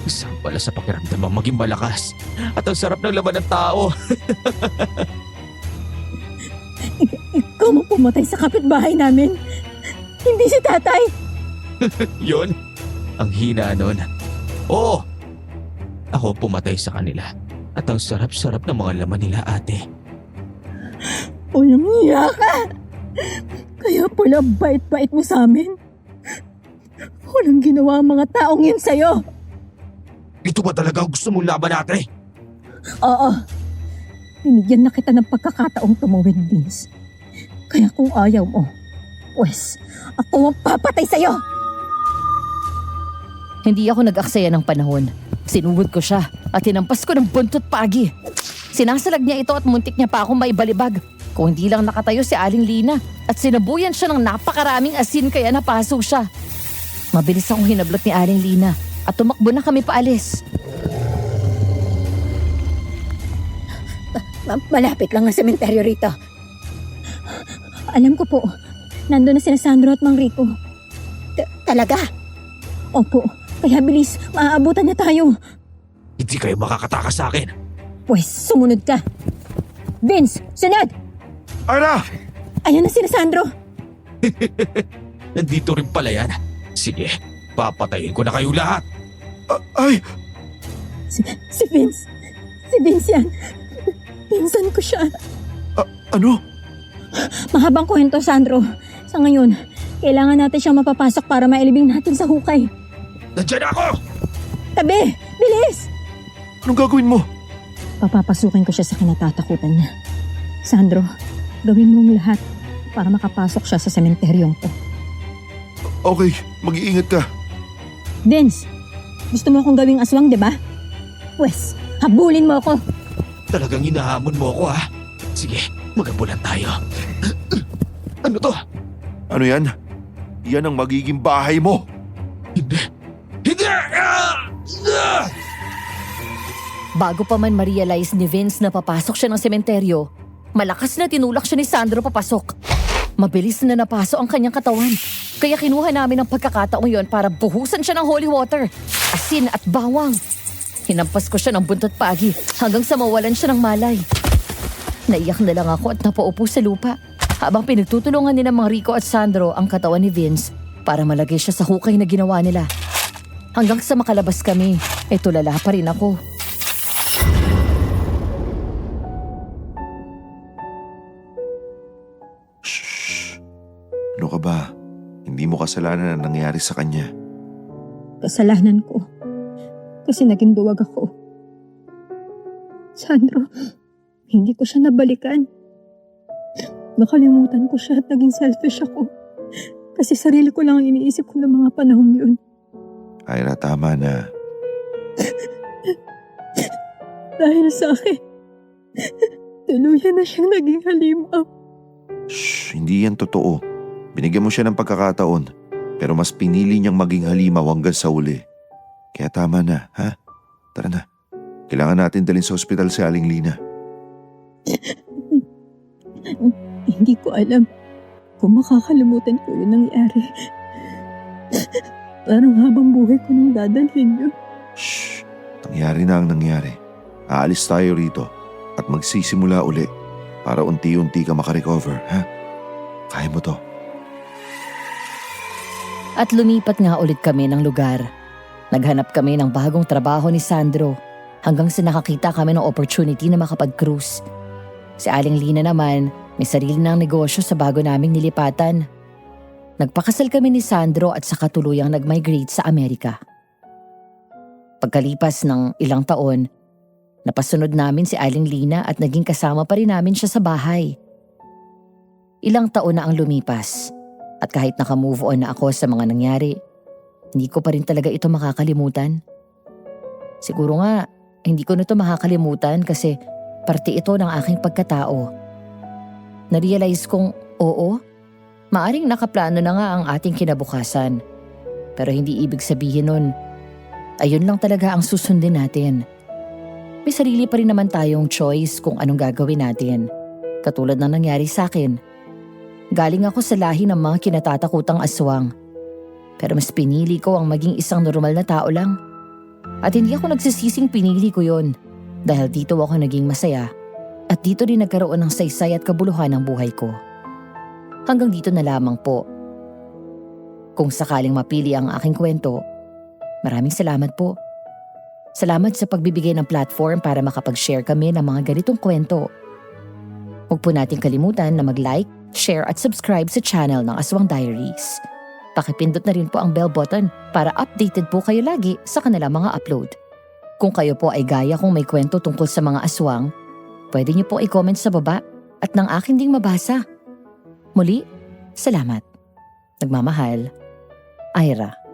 Isang pala sa pakiramdam ang maging malakas. At ang sarap ng laman ng tao. Ikaw mo pumatay sa kapitbahay namin. Hindi si tatay. Yun, ang hina nun. Oo, ako pumatay sa kanila. At ang sarap-sarap ng mga laman nila, ate. Walang hiya ka. Kaya pala bait-bait mo sa amin. Walang ginawa ang mga taong yun sa'yo. Ito ba talaga ang gusto mong laban, ate? Oo. Binigyan na kita ng pagkakataong tumawid, Vince. Kaya kung ayaw mo, pues, ako ang papatay sa'yo. Hindi ako nag-aksaya ng panahon. Sinugod ko siya at tinampas ko ng buntot pagi. Sinasalag niya ito at muntik niya pa akong maibalibag. Kung hindi lang nakatayo si Aling Lina at sinabuyan siya ng napakaraming asin kaya napaso siya. Mabilis akong hinablot ni Aling Lina at tumakbo na kami paalis. Malapit lang ang sementeryo rito. Alam ko po, nandun na sina Sandro at Mang Rico. Talaga? Opo, kaya bilis, maaabutan niya tayo. Hindi kayo makakatakas sa akin. Pues, sumunod ka. Vince, sunod! Ira! Ayan na sina Sandro. Nandito rin pala yan. Sige, papatayin ko na kayo lahat. Ay! Si Vince. Si Vince yan. Pinsan ko siya. Ano? Mahabang kwento, Sandro. Sa ngayon, kailangan natin siyang mapapasok para mailibing natin sa hukay. Nandiyan ako! Tabi! Bilis! Anong gagawin mo? Papapasukin ko siya sa kinatatakutan niya. Sandro, gawin mo ang lahat para makapasok siya sa sementeryong to. Okay, mag-iingat ka. Vince, gusto mo akong gawing aswang, di ba? Pwes, habulin mo ako. Talagang hinahamon mo ako, ha? Sige, mag-ambulan tayo. Ano to? Ano yan? Yan ang magiging bahay mo. Hindi! Hindi! Bago pa man ma-realize ni Vince na papasok siya ng sementeryo, malakas na tinulak siya ni Sandro papasok. Mabilis na napaso ang kanyang katawan. Kaya kinuha namin ang pagkakataong yon para buhusan siya ng holy water, asin at bawang. Hinampas ko siya ng buntot pagi hanggang sa mawalan siya ng malay. Naiyak na lang ako at napaupo sa lupa habang pinagtutulungan ni Mang Rico at Sandro ang katawan ni Vince para malagay siya sa hukay na ginawa nila. Hanggang sa makalabas kami, tulala pa rin ako. Shh. Ano ka ba? Hindi mo kasalanan ang nangyari sa kanya. Kasalanan ko. Kasi naging duwag ako. Sandro, hindi ko siya nabalikan. Nakalimutan ko siya at naging selfish ako. Kasi sarili ko lang ang iniisip ko ng mga panahong yun. Ira, tama na. Dahil sa akin, tuluyan na siyang naging halimaw. Shh, hindi yan totoo. Binigyan mo siya ng pagkakataon, pero mas pinili niyang maging halimaw hanggang sa uli. Kaya tama na, ha? Tara na. Kailangan natin dalhin sa ospital si Aling Lina. Hindi ko alam kung makakalimutan ko yung nangyari. Parang habang buhay ko nang dadalhin yun. Shh! Nangyari na ang nangyari. Aalis tayo rito at magsisimula uli para unti-unti ka makarecover, ha? Kaya mo to. At lumipat nga ulit kami ng lugar. Naghanap kami ng bagong trabaho ni Sandro hanggang sa nakakita kami ng opportunity na makapag-cruise. Si Aling Lina naman may sarili ng negosyo sa bago naming nilipatan. Nagpakasal kami ni Sandro at saka tuluyang nag-migrate sa Amerika. Pagkalipas ng ilang taon, napasunod namin si Aling Lina at naging kasama pa rin namin siya sa bahay. Ilang taon na ang lumipas at kahit naka-move on na ako sa mga nangyari, hindi ko pa rin talaga ito makakalimutan. Siguro nga, hindi ko na ito makakalimutan kasi parte ito ng aking pagkatao. Na-realize kong oo, maaring nakaplano na nga ang ating kinabukasan. Pero hindi ibig sabihin nun, ayun lang talaga ang susundin natin. May sarili pa rin naman tayong choice kung anong gagawin natin. Katulad ng nangyari sa akin. Galing ako sa lahi ng mga kinatatakutang aswang. Pero mas pinili ko ang maging isang normal na tao lang. At hindi ako nagsisising pinili ko yon dahil dito ako naging masaya at dito rin nagkaroon ng saysay at kabuluhan ng buhay ko. Hanggang dito na lamang po. Kung sakaling mapili ang aking kwento, maraming salamat po. Salamat sa pagbibigay ng platform para makapag-share kami ng mga ganitong kwento. Huwag po nating kalimutan na mag-like, share at subscribe sa channel ng Aswang Diaries. Pakipindot na rin po ang bell button para updated po kayo lagi sa kanilang mga upload. Kung kayo po ay gaya kung may kwento tungkol sa mga aswang, pwede niyo po i-comment sa baba at nang akin ding mabasa. Muli, salamat. Nagmamahal, Ira.